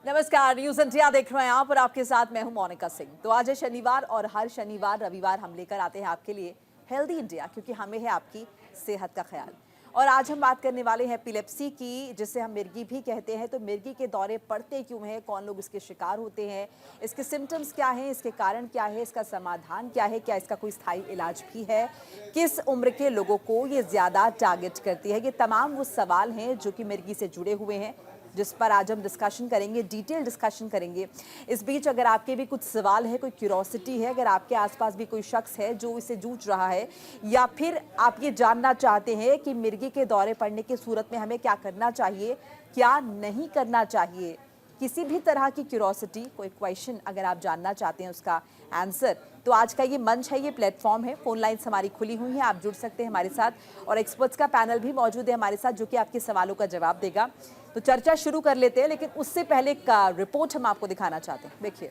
नमस्कार, news India देख रहे हैं आप और आपके साथ मैं हूं मोनिका सिंह। तो आज है शनिवार और हर शनिवार रविवार हम लेकर आते हैं आपके लिए हेल्दी इंडिया, क्योंकि हमें है आपकी सेहत का ख्याल। और आज हम बात करने वाले हैं एपिलेप्सी की, जिसे हम मिर्गी भी कहते हैं। तो मिर्गी के दौरे पड़ते क्यों हैं, कौन लोग इसके शिकार होते हैं, इसके सिम्टम्स क्या हैं, इसके कारण क्या है, इसका समाधान क्या है, क्या इसका कोई स्थायी इलाज भी है, किस उम्र के लोगों को ये ज्यादा टारगेट करती है, ये तमाम वो सवाल हैं जो कि मिर्गी से जुड़े हुए हैं, जिस पर आज हम डिस्कशन करेंगे, डिटेल डिस्कशन करेंगे। इस बीच अगर आपके भी कुछ सवाल है, कोई क्यूरोसिटी है, अगर आपके आसपास भी कोई शख्स है जो इसे जूझ रहा है, या फिर आप ये जानना चाहते हैं कि मिर्गी के दौरे पड़ने की सूरत में हमें क्या करना चाहिए, क्या नहीं करना चाहिए, किसी भी तरह की क्यूरोसिटी, कोई क्वेश्चन अगर आप जानना चाहते हैं उसका आंसर, तो आज का ये मंच है, ये प्लेटफॉर्म है। फोन लाइन्स हमारी खुली हुई हैं, आप जुड़ सकते हैं हमारे साथ और एक्सपर्ट्स का पैनल भी मौजूद है हमारे साथ जो कि आपके सवालों का जवाब देगा। तो चर्चा शुरू कर लेते हैं, लेकिन उससे पहले एक रिपोर्ट हम आपको दिखाना चाहते हैं। देखिए,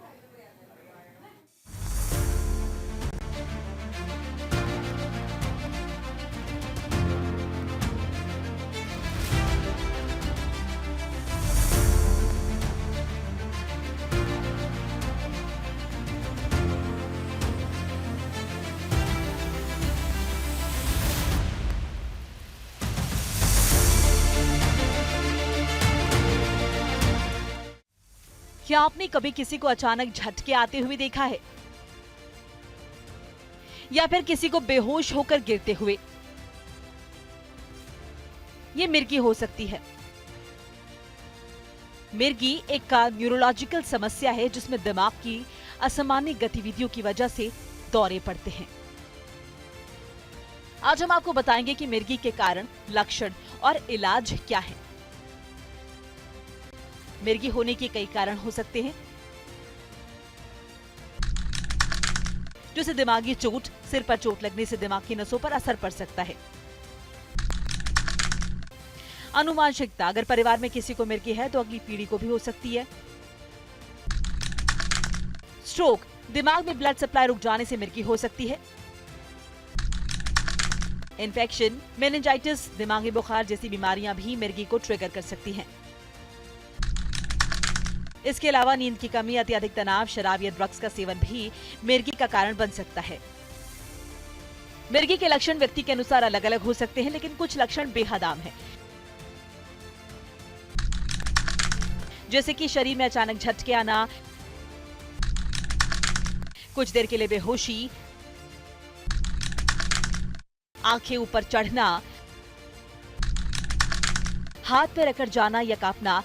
क्या आपने कभी किसी को अचानक झटके आते हुए देखा है, या फिर किसी को बेहोश होकर गिरते हुए? ये मिर्गी हो सकती है। मिर्गी एक न्यूरोलॉजिकल समस्या है जिसमें दिमाग की असामान्य गतिविधियों की वजह से दौरे पड़ते हैं। आज हम आपको बताएंगे कि मिर्गी के कारण, लक्षण और इलाज क्या है। मिर्गी होने के कई कारण हो सकते हैं, जैसे दिमागी चोट, सिर पर चोट लगने से दिमाग की नसों पर असर पड़ सकता है। आनुवंशिकता, अगर परिवार में किसी को मिर्गी है तो अगली पीढ़ी को भी हो सकती है। स्ट्रोक, दिमाग में ब्लड सप्लाई रुक जाने से मिर्गी हो सकती है। इन्फेक्शन, मेनिंजाइटिस, दिमागी बुखार जैसी बीमारियां भी मिर्गी को ट्रिगर कर सकती हैं। इसके अलावा नींद की कमी, अत्यधिक तनाव, शराब या ड्रग्स का सेवन भी मिर्गी का कारण बन सकता है। मिर्गी के लक्षण व्यक्ति के अनुसार अलग अलग हो सकते हैं, लेकिन कुछ लक्षण बेहद आम हैं, जैसे कि शरीर में अचानक झटके आना, कुछ देर के लिए बेहोशी, आंखें ऊपर चढ़ना, हाथ पैर अकड़ जाना या कांपना,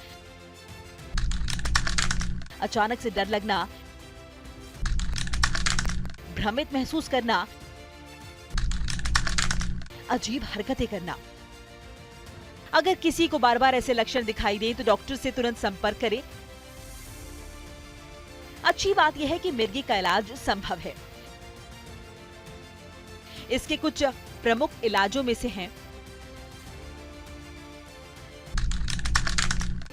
अचानक से डर लगना, भ्रमित महसूस करना, अजीब हरकतें करना। अगर किसी को बार बार ऐसे लक्षण दिखाई दे तो डॉक्टर से तुरंत संपर्क करें। अच्छी बात यह है कि मिर्गी का इलाज संभव है। इसके कुछ प्रमुख इलाजों में से हैं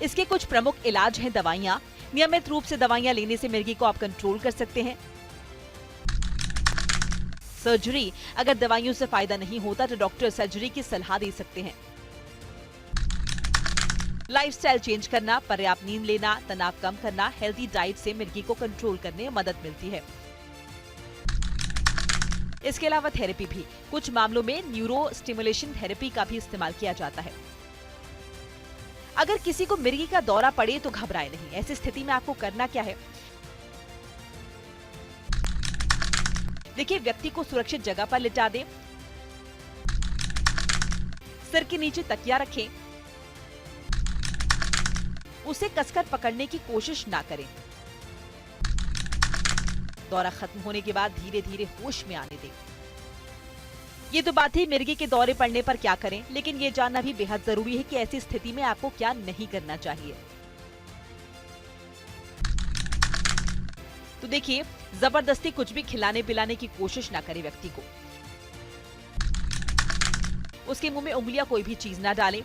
इसके कुछ प्रमुख इलाज हैं दवाइयां। नियमित रूप से दवाइयां लेने से मिर्गी को आप कंट्रोल कर सकते हैं। सर्जरी, अगर दवाइयों से फायदा नहीं होता तो डॉक्टर सर्जरी की सलाह दे सकते हैं। लाइफस्टाइल चेंज करना, पर्याप्त नींद लेना, तनाव कम करना, हेल्दी डाइट से मिर्गी को कंट्रोल करने में मदद मिलती है। इसके अलावा थेरेपी भी, कुछ मामलों में न्यूरो स्टिमुलेशन थेरेपी का भी इस्तेमाल किया जाता है। अगर किसी को मिर्गी का दौरा पड़े तो घबराए नहीं। ऐसी स्थिति में आपको करना क्या है? देखिए, व्यक्ति को सुरक्षित जगह पर लिटा दें, सिर के नीचे तकिया रखें, उसे कसकर पकड़ने की कोशिश ना करें। दौरा खत्म होने के बाद धीरे धीरे होश में आने दें। ये तो बात ही मिर्गी के दौरे पड़ने पर क्या करें, लेकिन ये जानना भी बेहद जरूरी है कि ऐसी स्थिति में आपको क्या नहीं करना चाहिए। तो देखिए, जबरदस्ती कुछ भी खिलाने पिलाने की कोशिश ना करें व्यक्ति को। उसके मुंह में उंगलियां कोई भी चीज ना डालें।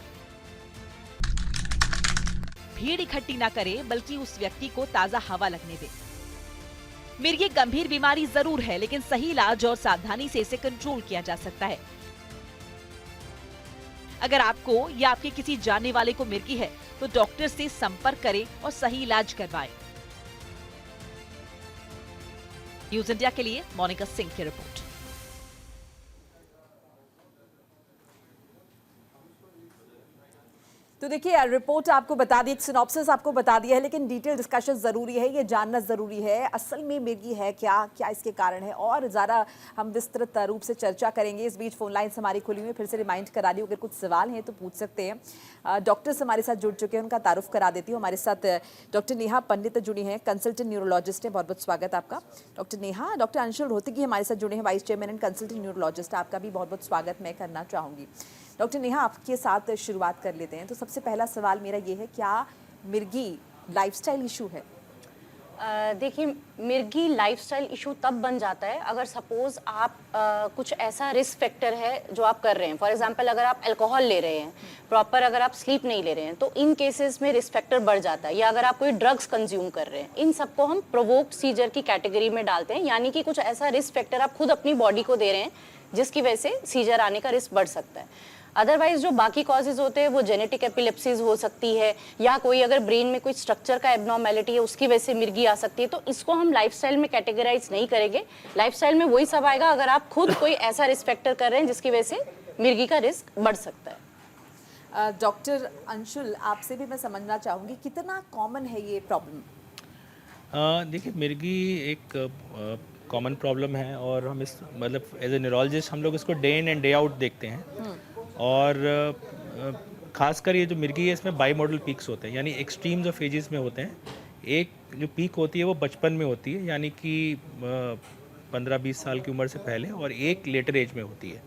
भीड़ इकट्ठी ना करें, बल्कि उस व्यक्ति को ताजा हवा लगने दें। मिर्गी गंभीर बीमारी जरूर है, लेकिन सही इलाज और सावधानी से इसे कंट्रोल किया जा सकता है। अगर आपको या आपके किसी जानने वाले को मिर्गी है तो डॉक्टर से संपर्क करें और सही इलाज करवाएं। न्यूज इंडिया के लिए मोनिका सिंह की रिपोर्ट। तो देखिए रिपोर्ट आपको बता दी, एक सिनॉप्सिस आपको बता दिया है, लेकिन डिटेल डिस्कशन ज़रूरी है, ये जानना ज़रूरी है असल में मिर्गी है क्या, क्या इसके कारण है, और ज़्यादा हम विस्तृत रूप से चर्चा करेंगे। इस बीच फोन लाइन्स हमारी खुली हुई है, फिर से रिमाइंड करा दी, अगर कुछ सवाल हैं तो पूछ सकते हैं। डॉक्टर्स हमारे साथ जुड़ चुके हैं, उनका तारुफ करा देती हूँ। हमारे साथ डॉक्टर नेहा पंडित जुड़ी हैं, कंसल्टेंट न्यूरोलॉजिस्ट हैं, बहुत बहुत स्वागत आपका डॉक्टर नेहा। डॉक्टर अंशुल रोहतगी हमारे साथ जुड़े हैं, vice chairman and consultant neurologist, आपका भी बहुत बहुत स्वागत मैं करना चाहूँगी। डॉक्टर नेहा, आपके साथ शुरुआत कर लेते हैं। तो सबसे पहला सवाल मेरा ये है, क्या मिर्गी लाइफस्टाइल इशू है? देखिए, मिर्गी लाइफस्टाइल इशू तब बन जाता है अगर सपोज आप कुछ ऐसा रिस्क फैक्टर है जो आप कर रहे हैं। फॉर एग्जांपल, अगर आप अल्कोहल ले रहे हैं प्रॉपर, अगर आप स्लीप नहीं ले रहे हैं, तो इन केसेस में रिस्क फैक्टर बढ़ जाता है। या अगर आप कोई ड्रग्स कंज्यूम कर रहे हैं, इन सबको हम प्रोवोक्ड सीजर की कैटेगरी में डालते हैं, यानी कि कुछ ऐसा रिस्क फैक्टर आप खुद अपनी बॉडी को दे रहे हैं जिसकी वजह से सीजर आने का रिस्क बढ़ सकता है। अदरवाइज जो बाकी कॉजेज होते हैं वो जेनेटिक एपिलेप्सीज हो सकती है, या कोई अगर ब्रेन में कोई स्ट्रक्चर का एबनॉर्मेलिटी है उसकी वजह से मिर्गी आ सकती है। तो इसको हम लाइफस्टाइल में कैटेगराइज नहीं करेंगे। लाइफस्टाइल में वही सब आएगा अगर आप खुद कोई ऐसा रिस्क फैक्टर कर रहे हैं जिसकी वजह से मिर्गी का रिस्क बढ़ सकता है। डॉक्टर अंशुल, आपसे भी मैं समझना चाहूँगी, कितना कॉमन है ये प्रॉब्लम? देखिए, मिर्गी एक कॉमन प्रॉब्लम है, और हम इस मतलब एज ए न्यूरोलॉजिस्ट हम लोग इसको day in and day out देखते हैं। और ख़ासकर ये जो मिर्गी है, इसमें बाई मॉडल पीक्स होते हैं, यानी एक्सट्रीम्स ऑफ एजेस में होते हैं। एक जो पीक होती है वो बचपन में होती है, यानी कि 15-20 साल की उम्र से पहले, और एक लेटर एज में होती है।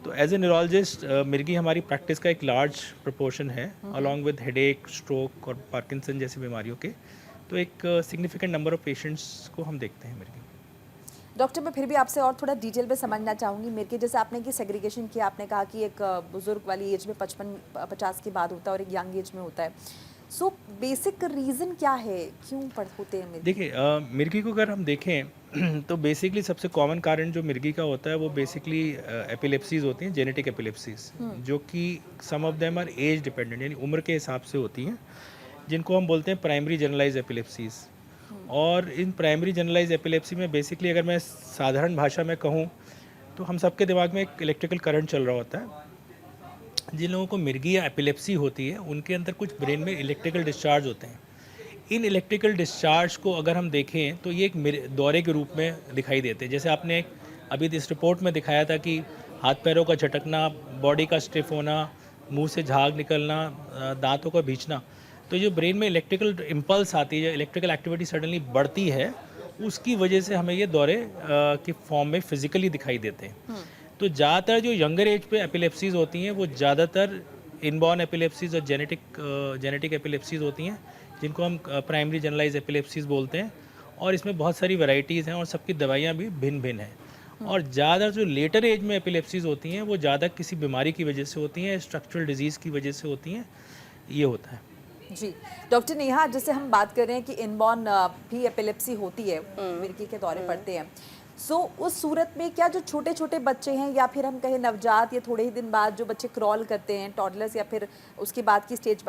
तो एज ए न्यूरोलॉजिस्ट मिर्गी हमारी प्रैक्टिस का एक लार्ज प्रोपोर्शन है, अलॉन्ग विद हेडेक, स्ट्रोक और पार्किंसन जैसी बीमारियों के। तो एक सिग्निफिकेंट नंबर ऑफ पेशेंट्स को हम देखते हैं मिर्गी। डॉक्टर, मैं फिर भी आपसे और थोड़ा डिटेल में समझना चाहूँगी। मिर्गी जैसे आपने की सेग्रीगेशन किया, आपने कहा कि एक बुजुर्ग वाली एज में 55-50 के बाद होता है और एक यंग एज में होता है। सो बेसिक रीज़न क्या है, क्यों होते हैं मिर्गी? देखिए, मिर्गी को अगर हम देखें तो बेसिकली सबसे कॉमन कारण जो मिर्गी का होता है वो बेसिकली एपिलेप्सीज होती हैं, जेनेटिक एपिलेप्सीज, जो कि some of them are age dependent, यानी उम्र के हिसाब से होती हैं, जिनको हम बोलते हैं प्राइमरी जनरलाइज एपिलेप्सीज। और इन प्राइमरी जनरलाइज एपिलेप्सी में बेसिकली अगर मैं साधारण भाषा में कहूँ तो हम सबके दिमाग में एक इलेक्ट्रिकल करंट चल रहा होता है। जिन लोगों को मिर्गी या एपिलेप्सी होती है उनके अंदर कुछ ब्रेन में इलेक्ट्रिकल डिस्चार्ज होते हैं। इन इलेक्ट्रिकल डिस्चार्ज को अगर हम देखें तो ये एक दौरे के रूप में दिखाई देते हैं। जैसे आपने अभी इस रिपोर्ट में दिखाया था कि हाथ पैरों का झटकना, बॉडी का स्टिफ होना, मुँह से झाग निकलना, दांतों का भींचना, तो जो ब्रेन में इलेक्ट्रिकल इम्पल्स आती है, इलेक्ट्रिकल एक्टिविटी सडनली बढ़ती है, उसकी वजह से हमें ये दौरे की फॉर्म में फिजिकली दिखाई देते हैं। तो ज़्यादातर जो यंगर एज पे एपिलेप्सीज होती हैं वो ज़्यादातर इनबॉर्न एपिलेप्सीज और जेनेटिक एपिलेप्सीज होती हैं, जिनको हम प्राइमरी जनरलाइज एपिलेप्सीज बोलते हैं। और इसमें बहुत सारी वैरायटीज़ हैं और सबकी दवाइयाँ भी भिन्न भिन्न हैं। और ज़्यादा जो लेटर एज में एपिलेप्सीज होती हैं वो ज़्यादा किसी बीमारी की वजह से होती हैं, स्ट्रक्चरल डिजीज़ की वजह से होती हैं, ये होता है। जी डॉक्टर नेहा, जैसे हम बात कर रहे हैं कि इनबॉर्न भी एपिलेप्सी होती है, मिर्गी के दौरे पड़ते हैं। सो उस सूरत में क्या जो छोटे छोटे बच्चे हैं, या फिर हम कहें नवजात, या थोड़े ही दिन बाद जो बच्चे क्रॉल करते हैं, टॉडलर्स, या फिर उसके बाद की स्टेज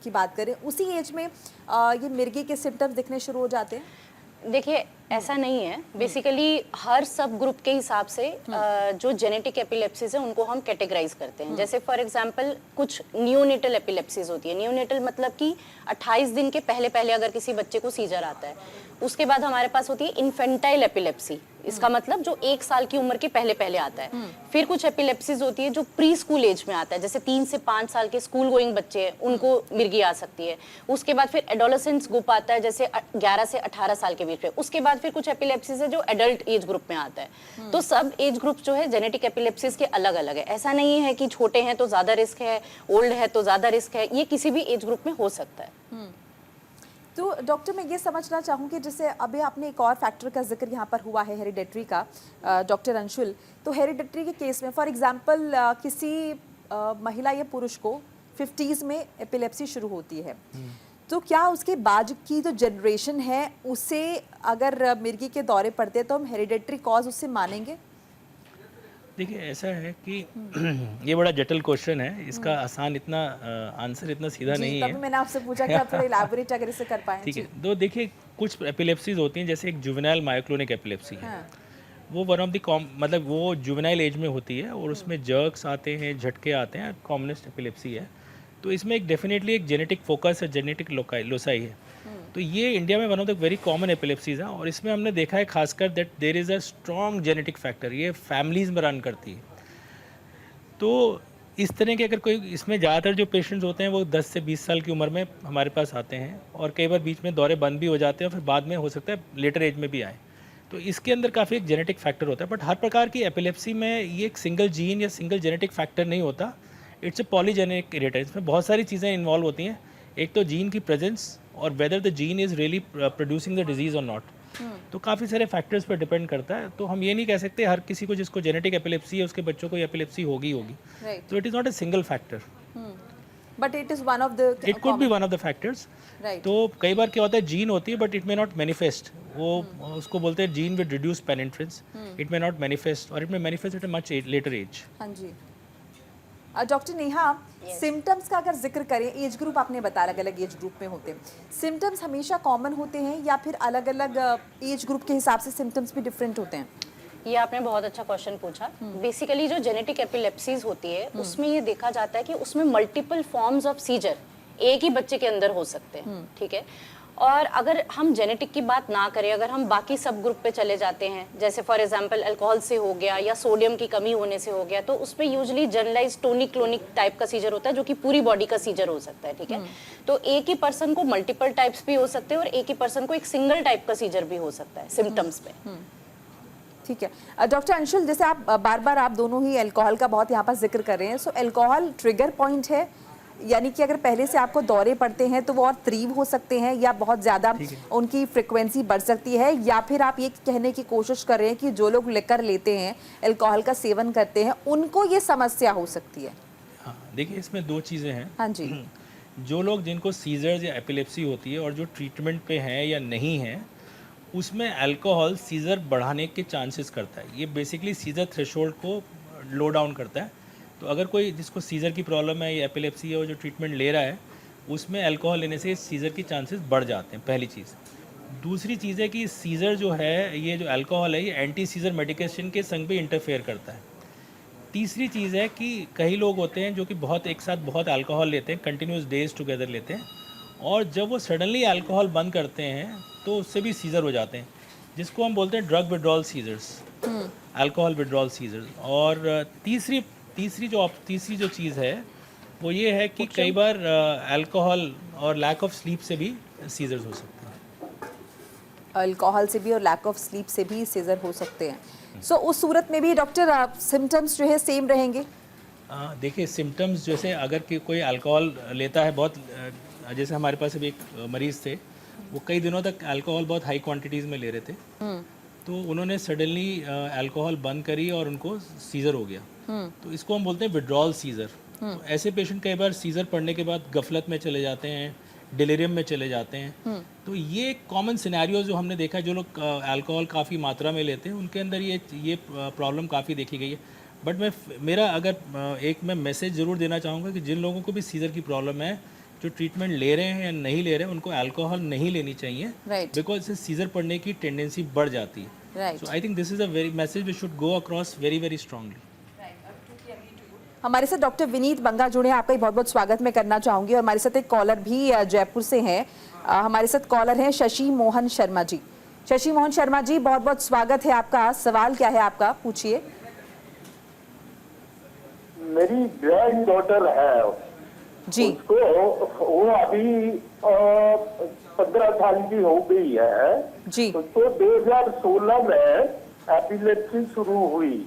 की बात करें, उसी एज में ये मिर्गी के सिम्टम्स दिखने शुरू हो जाते हैं? देखिए, ऐसा नहीं है। बेसिकली हर सब ग्रुप के हिसाब से जो जेनेटिक एपिलेप्सीज है उनको हम कैटेगराइज करते हैं। जैसे फॉर एग्जांपल कुछ न्यूनेटल एपिलेप्सीज होती है। न्यूनेटल मतलब कि 28 दिन के पहले पहले अगर किसी बच्चे को सीजर आता है। उसके बाद हमारे पास होती है इन्फेंटाइल एपिलेप्सी, इसका मतलब जो 1 साल की उम्र के पहले पहले आता है। फिर कुछ एपिलेप्सीज होती है जो प्री स्कूल एज में आता है, जैसे 3 से 5 साल के स्कूल गोइंग बच्चे हैं, उनको मिर्गी आ सकती है। उसके बाद फिर एडोलेसेंस ग्रुप आता है, जैसे 11 से 18 साल के बीच में। उसके बाद फिर कुछ एपिलेप्सीज है जो एडल्ट एज ग्रुप में आता है। तो सब एज ग्रुप जो है जेनेटिक एपिलेप्सीज के अलग अलग है। ऐसा नहीं है कि छोटे हैं तो ज्यादा रिस्क है, ओल्ड है तो ज्यादा रिस्क है, ये किसी भी एज ग्रुप में हो सकता है। तो डॉक्टर, मैं ये समझना चाहूँगी, जैसे अभी आपने एक और फैक्टर का जिक्र यहाँ पर हुआ है, हेरिडेटरी का, डॉक्टर अंशुल। तो हेरिडेटरी के केस में फॉर एग्जांपल किसी महिला या पुरुष को 50s में एपिलेप्सी शुरू होती है, तो क्या उसके बाद की जो जनरेशन है उसे अगर मिर्गी के दौरे पड़ते हैं तो हम हेरिडेटरी कॉज उससे मानेंगे? देखिए ऐसा है कि ये बड़ा जटिल क्वेश्चन है, इसका आसान इतना आंसर इतना सीधा जी, नहीं तभी है। मैंने आपसे पूछा कि आप थोड़ा इलैबोरेट अगर इसे कर पाएं। ठीक जी। है, तो देखिए कुछ एपिलेप्सीज होती हैं, जैसे एक जुवेनाइल मायोक्लोनिक एपिलेप्सी है। हाँ, वो वन ऑफ द मतलब वो जुवेनाइल एज में होती है और उसमें जर्क्स आते हैं, झटके आते हैं, कॉमनेस्ट एपिलेप्सी है। तो इसमें एक डेफिनेटली एक जेनेटिक फोकस है, जेनेटिक लोसाई है। तो ये इंडिया में one of the very common epilepsies है और इसमें हमने देखा है खासकर that there is a strong genetic factor, ये फैमिलीज में रन करती है। तो इस तरह के अगर कोई इसमें ज़्यादातर जो पेशेंट्स होते हैं वो 10 से 20 साल की उम्र में हमारे पास आते हैं और कई बार बीच में दौरे बंद भी हो जाते हैं और फिर बाद में हो सकता है लेटर एज में भी आए। तो इसके अंदर काफ़ी एक जेनेटिक फैक्टर होता है, बट हर प्रकार की एपिलेप्सी में ये एक सिंगल जीन या सिंगल जेनेटिक फैक्टर नहीं होता। इट्स अ पॉलीजेनिक इरिटेट, इसमें बहुत सारी चीज़ें इन्वॉल्व होती हैं। एक तो जीन की प्रेजेंस और whether the gene is really producing the disease और नॉट। तो काफ़ी सारे फैक्टर्स पर डिपेंड करता है। तो हम ये नहीं कह सकते हर किसी को जिसको जेनेटिक एपिलेप्सी है उसके बच्चों को एपिलेप्सी होगी। Right. So it is not a single factor. But it is one of the It could be one of the factors. Right. तो कई बार क्या होता है जीन होती है but it may not manifest, वो उसको बोलते हैं gene with reduce penetrance, it may not manifest और it may manifest at a much later age. हाँ जी। डॉक्टर नेहा, सिम्टम्स का अगर जिक्र करें, एज ग्रुप आपने बताया अलग अलग एज ग्रुप में होते हैं, सिम्टम्स हमेशा कॉमन होते हैं या फिर अलग अलग एज ग्रुप के हिसाब से सिम्टम्स भी डिफरेंट होते हैं? ये आपने बहुत अच्छा क्वेश्चन पूछा। बेसिकली जो जेनेटिक एपिलेप्सीज होती है उसमें ये देखा जाता है कि उसमें मल्टीपल फॉर्म्स ऑफ सीजर एक ही बच्चे के अंदर हो सकते हैं, ठीक है। और अगर हम जेनेटिक की बात ना करें, अगर हम बाकी सब ग्रुप पे चले जाते हैं, जैसे फॉर एग्जांपल अल्कोहल से हो गया या सोडियम की कमी होने से हो गया, तो उसमें usually generalize tonic clonic type का सीजर होता है जो कि पूरी बॉडी का सीजर हो सकता है, ठीक है। तो एक ही पर्सन को मल्टीपल टाइप्स भी हो सकते हैं और एक ही पर्सन को एक सिंगल टाइप का सीजर भी हो सकता है सिम्टम्स पे। ठीक है। डॉक्टर अंशुल, जैसे आप बार बार आप दोनों ही अल्कोहल का बहुत यहाँ पर जिक्र कर रहे हैं, सो अल्कोहल ट्रिगर पॉइंट है, यानी कि अगर पहले से आपको दौरे पड़ते हैं तो वो और तीव्र हो सकते हैं या बहुत ज़्यादा उनकी फ्रिक्वेंसी बढ़ सकती है, या फिर आप ये कहने की कोशिश कर रहे हैं कि जो लोग लिकर लेते हैं, अल्कोहल का सेवन करते हैं, उनको ये समस्या हो सकती है? हाँ, देखिए इसमें दो चीज़ें हैं। हाँ जी। जो लोग जिनको सीजर्स या एपिलेप्सी होती है और जो ट्रीटमेंट पे हैं या नहीं हैं, उसमें अल्कोहल सीजर बढ़ाने के चांसेस करता है। ये बेसिकली सीजर थ्रेशोल्ड को लो डाउन करता है। तो अगर कोई जिसको सीजर की प्रॉब्लम है या एपिलेप्सी है और जो ट्रीटमेंट ले रहा है, उसमें अल्कोहल लेने से सीजर की चांसेस बढ़ जाते हैं, पहली चीज़। दूसरी चीज़ है कि सीजर जो है, ये जो अल्कोहल है, ये एंटी सीजर मेडिकेशन के संग भी इंटरफेयर करता है। तीसरी चीज़ है कि कई लोग होते हैं जो कि बहुत एक साथ बहुत अल्कोहल लेते हैं, कंटिन्यूस डेज टुगेदर लेते हैं, और जब वो सडनली अल्कोहल बंद करते हैं तो उससे भी सीजर हो जाते हैं, जिसको हम बोलते हैं drug withdrawal seizures, alcohol withdrawal seizures. और तीसरी जो चीज़ है वो ये है कि कई बार अल्कोहल और लैक ऑफ स्लीप से भी सीजर्स हो सकते हैं। अल्कोहल से भी और लैक ऑफ स्लीप से भी सीजर हो सकते हैं। सो उस सूरत में भी डॉक्टर सिम्टम्स जो है सेम रहेंगे? देखिए सिम्टम्स जैसे अगर कोई अल्कोहल लेता है बहुत, जैसे हमारे पास अभी एक मरीज़ थे, वो कई दिनों तक अल्कोहल बहुत हाई क्वांटिटीज़ में ले रहे थे, तो उन्होंने सडनली अल्कोहल बंद करी और उनको सीजर हो गया। तो इसको हम बोलते हैं विड्रॉल सीजर। तो ऐसे पेशेंट कई बार सीजर पड़ने के बाद गफलत में चले जाते हैं, डिलीरियम में चले जाते हैं। तो ये कॉमन सिनेरियो जो हमने देखा है, जो लोग अल्कोहल काफ़ी मात्रा में लेते हैं उनके अंदर ये प्रॉब्लम काफ़ी देखी गई है। बट मेरा अगर एक मैं मैसेज ज़रूर देना चाहूँगा कि जिन लोगों को भी सीजर की प्रॉब्लम है, जो ट्रीटमेंट ले रहे हैं या नहीं ले रहे हैं, उनको अल्कोहल नहीं लेनी चाहिए, बिकॉज इससे सीजर पड़ने की टेंडेंसी बढ़ जाती है। So I think this is a very message we should go across very very strongly. हमारे साथ डॉक्टर विनीत बंगा जुड़े हैं, आपका बहुत बहुत स्वागत मैं करना चाहूंगी। और हमारे साथ एक कॉलर भी जयपुर से हैं, हमारे साथ कॉलर हैं शशि मोहन शर्मा जी। शशि मोहन शर्मा जी, बहुत बहुत स्वागत है आपका। सवाल क्या है आपका, पूछिए। मेरी ग्रैंड डॉटर है जी, उसको, वो अभी 15 साल की हो गई है जी, तो 2016 में एपिलेप्सी शुरू हुई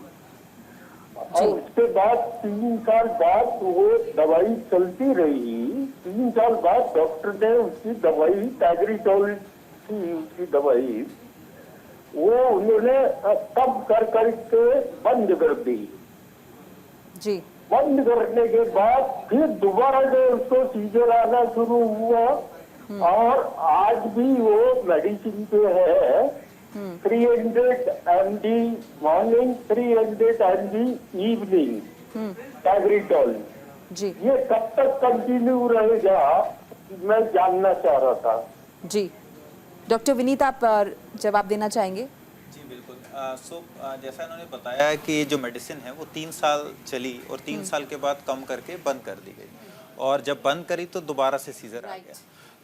और उसके बाद 3 साल बाद वो दवाई चलती रही। 3 साल बाद डॉक्टर ने उसकी दवाई टैगरीटोल थी, उसकी दवाई वो उन्होंने कम कर करके बंद कर दी। जी, बंद करने के बाद फिर दोबारा जो उसको सीजर आना शुरू हुआ और आज भी वो मेडिसिन पे है 300 mg मॉर्निंग, 300 mg इवनिंग टैग्रिटोल। जी ये कब तक कंटिन्यू रहेगा, मैं जानना चाह रहा था। जी डॉक्टर विनीत, आप जवाब देना चाहेंगे? जी बिल्कुल। जैसा इन्होंने बताया है कि जो मेडिसिन है वो 3 साल चली और 3 साल के बाद कम करके बंद कर दी गई, और जब बंद करी तो दोबारा से सीजर आ गया।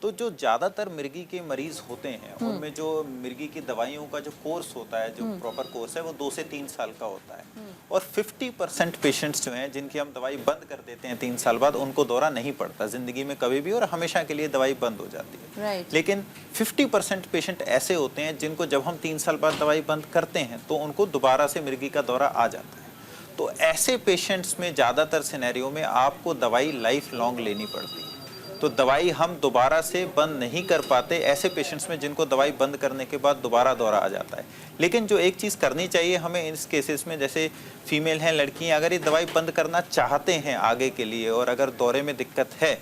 तो जो ज़्यादातर मिर्गी के मरीज होते हैं उनमें जो मिर्गी की दवाइयों का जो कोर्स होता है, जो प्रॉपर कोर्स है, वो 2 से 3 साल का होता है। और 50% पेशेंट्स जो हैं जिनकी हम दवाई बंद कर देते हैं 3 साल बाद, उनको दौरा नहीं पड़ता ज़िंदगी में कभी भी, और हमेशा के लिए दवाई बंद हो जाती है। राइट। लेकिन 50% पेशेंट ऐसे होते हैं जिनको जब हम 3 साल बाद दवाई बंद करते हैं तो उनको दोबारा से मिर्गी का दौरा आ जाता है। तो ऐसे पेशेंट्स में ज़्यादातर सिनेरियो में आपको दवाई लाइफ लॉन्ग लेनी पड़ती है। तो दवाई हम दोबारा से बंद नहीं कर पाते ऐसे पेशेंट्स में जिनको दवाई बंद करने के बाद दोबारा दौरा आ जाता है। लेकिन जो एक चीज़ करनी चाहिए हमें इस केसेस में, जैसे फीमेल हैं, लड़कियां, अगर ये दवाई बंद करना चाहते हैं आगे के लिए और अगर दौरे में दिक्कत है,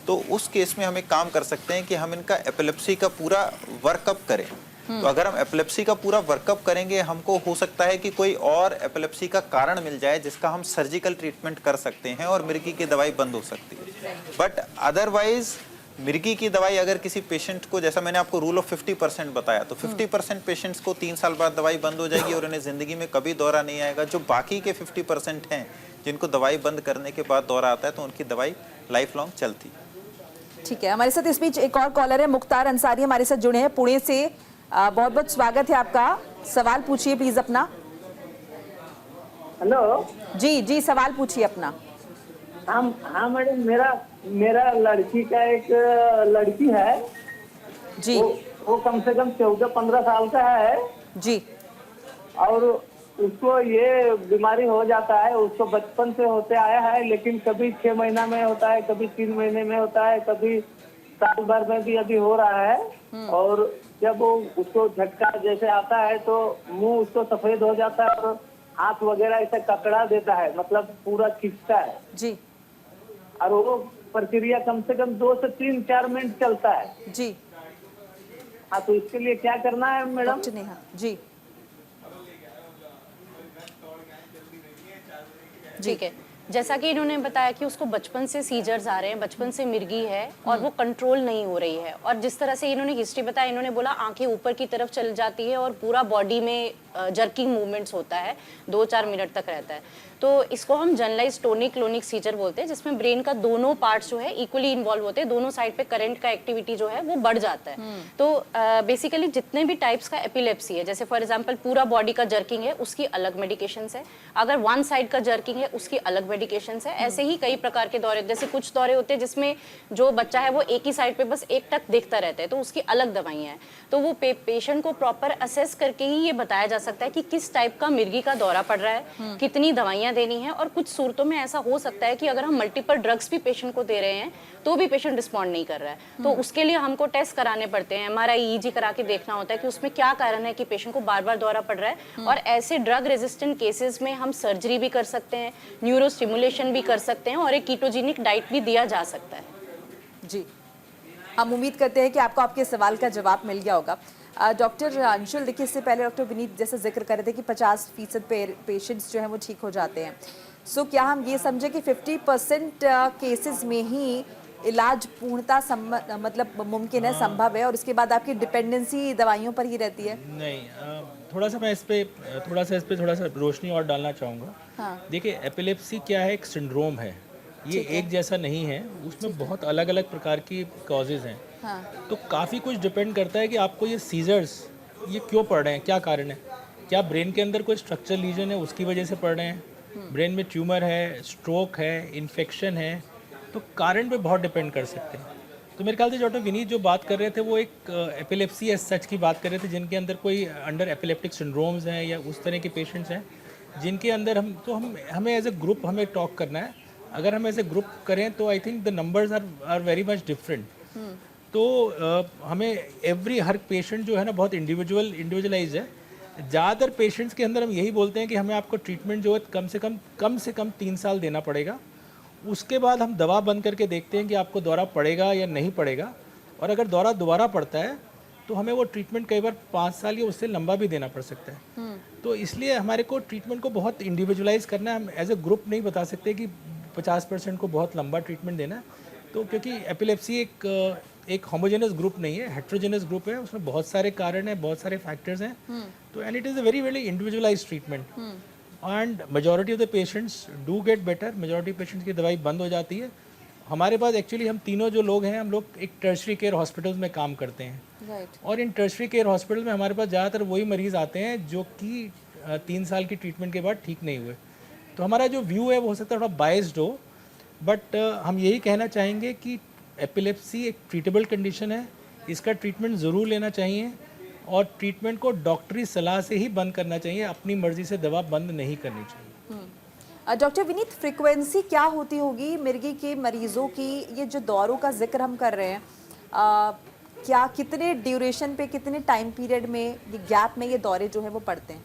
तो उस केस में हम एक काम कर सकते हैं कि हम इनका एपिलेप्सी का पूरा वर्कअप करें। तो अगर हम एपिलेप्सी का पूरा वर्कअप करेंगे, हमको हो सकता है कि कोई और एपिलेप्सी का कारण मिल जाए जिसका हम सर्जिकल ट्रीटमेंट कर सकते हैं और मिर्गी की दवाई बंद हो सकती है। बट अदरवाइज मिर्गी की दवाई अगर किसी पेशेंट को, जैसा मैंने आपको रूल ऑफ 50% बताया, तो 50% पेशेंट्स को 3 साल बाद दवाई बंद हो जाएगी और उन्हें ज़िंदगी में कभी दौरा नहीं आएगा। जो बाकी के 50% हैं जिनको दवाई बंद करने के बाद दौरा आता है, तो उनकी दवाई लाइफ लॉन्ग चलती है। ठीक है, हमारे साथ इस बीच एक और कॉलर है, मुख्तार अंसारी हमारे साथ जुड़े हैं पुणे से। बहुत बहुत स्वागत है आपका। सवाल पूछिए प्लीज अपना। हेलो। जी जी, सवाल पूछिए अपना। हाँ मैडम, मेरा लड़की का एक लड़की है जी। वो कम से कम 14-15 साल का है जी। और उसको ये बीमारी हो जाता है। उसको बचपन से होते आया है, लेकिन कभी 6 महीना में होता है, कभी 3 महीने में होता है, कभी साल भर में भी अभी हो रहा है। और जब वो उसको झटका जैसे आता है तो मुंह उसको सफेद हो जाता है और हाथ वगैरह ऐसे ककड़ा देता है, मतलब पूरा खींचता है जी। और वो प्रक्रिया कम से कम 2 से 3-4 मिनट चलता है जी। हाँ, तो इसके लिए क्या करना है मैडम? डॉक्टर नेहा जी। ठीक है, जैसा कि इन्होंने बताया कि उसको बचपन से सीजर्स आ रहे हैं, बचपन से मिर्गी है और वो कंट्रोल नहीं हो रही है। और जिस तरह से इन्होंने हिस्ट्री बताया, इन्होंने बोला आंखें ऊपर की तरफ चल जाती है और पूरा बॉडी में जर्किंग मूवमेंट्स होता है, 2-4 मिनट तक रहता है। तो इसको हम जनरलाइज टोनिक क्लोनिक सीजर बोलते हैं, जिसमें ब्रेन का दोनों पार्ट्स जो है इक्वली इन्वॉल्व होते हैं, दोनों साइड पे करंट का एक्टिविटी जो है वो बढ़ जाता है। तो बेसिकली जितने भी टाइप्स का एपिलेप्सी है, जैसे फॉर एग्जांपल पूरा बॉडी का जर्किंग है, उसकी अलग मेडिकेशंस है। अगर वन साइड का जर्किंग है, उसकी अलग मेडिकेशंस है। ऐसे ही कई प्रकार के दौरे, जैसे कुछ दौरे होते हैं जिसमें जो बच्चा है वो एक ही साइड पे बस एक टक देखता रहता है, तो उसकी अलग दवाइयाँ हैं। तो वो पेशेंट को प्रॉपर असेस करके ही ये बताया जा सकता है कि किस टाइप का मिर्गी का दौरा पड़ रहा है, कितनी दवाइयाँ देनी है। और कुछ सूरतों में ऐसा हो सकता है कि अगर हम मल्टीपल ड्रग्स भी पेशेंट को दे रहे हैं तो भी पेशेंट रिस्पॉन्ड नहीं कर रहा है, तो उसके लिए हमको टेस्ट कराने पड़ते हैं, MRI EEG करा के देखना होता है कि उसमें क्या कारण है कि पेशेंट को बार बार दौरा पड़ रहा है। और ऐसे ड्रग रेजिस्टेंट केसेस में हम सर्जरी भी कर सकते हैं, न्यूरो स्टिमुलेशन भी कर सकते हैं और एक कीटोजेनिक डाइट भी दिया जा सकता है। जी, हम उम्मीद करते हैं कि आपको आपके सवाल का जवाब मिल गया होगा। डॉक्टर अंशुल, देखिए इससे पहले डॉक्टर विनीत जैसे जिक्र कर रहे थे कि 50% पेशेंट्स जो हैं वो ठीक हो जाते हैं। सो क्या हम ये समझे कि 50% केसेस में ही इलाज पूर्णतः मतलब मुमकिन है, संभव है, और उसके बाद आपकी डिपेंडेंसी दवाइयों पर ही रहती है? नहीं, थोड़ा सा मैं इस पे थोड़ा सा रोशनी और डालना चाहूँगा। हाँ। देखिए, एपिलेप्सी क्या है, एक सिंड्रोम है, ये एक जैसा नहीं है, उसमें बहुत अलग अलग प्रकार की कॉजेज़ हैं। हाँ। तो काफ़ी कुछ डिपेंड करता है कि आपको ये सीजर्स ये क्यों पड़ रहे हैं, क्या कारण है। क्या ब्रेन के अंदर कोई स्ट्रक्चर लीजन है उसकी वजह से पड़ रहे हैं, ब्रेन में ट्यूमर है, स्ट्रोक है, इन्फेक्शन है, तो कारण पे बहुत डिपेंड कर सकते हैं। तो मेरे ख्याल से डॉक्टर विनीत जो बात कर रहे थे वो एक एपिलेप्सी एज सच की बात कर रहे थे, जिनके अंदर कोई अंडर एपिलेप्टिक सिंड्रोम्स हैं या उस तरह के पेशेंट्स हैं जिनके अंदर हमें एज ए ग्रुप हमें टॉक करना है। अगर हम ऐसे ग्रुप करें तो I think the numbers are very much different. तो हमें हर पेशेंट जो है ना बहुत इंडिविजुअलाइज है। ज़्यादातर पेशेंट्स के अंदर हम यही बोलते हैं कि हमें आपको ट्रीटमेंट जो है कम से कम 3 साल देना पड़ेगा। उसके बाद हम दवा बंद करके देखते हैं कि आपको दौरा पड़ेगा या नहीं पड़ेगा, और अगर दौरा दोबारा पड़ता है तो हमें वो ट्रीटमेंट कई बार 5 साल या उससे लंबा भी देना पड़ सकता है। तो इसलिए हमारे को ट्रीटमेंट को बहुत इंडिविजुअलाइज करना है। हम एज ए ग्रुप नहीं बता सकते कि 50% को बहुत लंबा ट्रीटमेंट देना है। तो क्योंकि एपिलेप्सी एक होमोजेनस ग्रुप नहीं है, हेट्रोजेनस ग्रुप है, उसमें बहुत सारे कारण हैं, बहुत सारे फैक्टर्स हैं। तो and it is a very very individualise treatment and majority of the patients do get better. Majority patients की दवाई बंद हो जाती है। हमारे पास एक्चुअली हम तीनों जो लोग हैं, हम लोग एक टर्शरी केयर हॉस्पिटल्स में काम करते हैं। और इन टर्शरी केयर हॉस्पिटल में हमारे पास ज़्यादातर वही मरीज़ आते हैं जो कि 3 साल की ट्रीटमेंट के बाद ठीक नहीं हुए। तो हमारा जो व्यू है वो हो सकता है थोड़ा बाइस्ड हो, बट हम यही कहना चाहेंगे कि एपिलेप्सी एक ट्रीटेबल कंडीशन है, इसका ट्रीटमेंट ज़रूर लेना चाहिए और ट्रीटमेंट को डॉक्टरी सलाह से ही बंद करना चाहिए, अपनी मर्जी से दवा बंद नहीं करनी चाहिए। डॉक्टर विनीत, फ्रीक्वेंसी क्या होती होगी मिर्गी के मरीजों की? ये जो दौरों का जिक्र हम कर रहे हैं, क्या कितने ड्यूरेशन पे, कितने टाइम पीरियड में, ये गैप में ये दौरे जो है वो पड़ते हैं?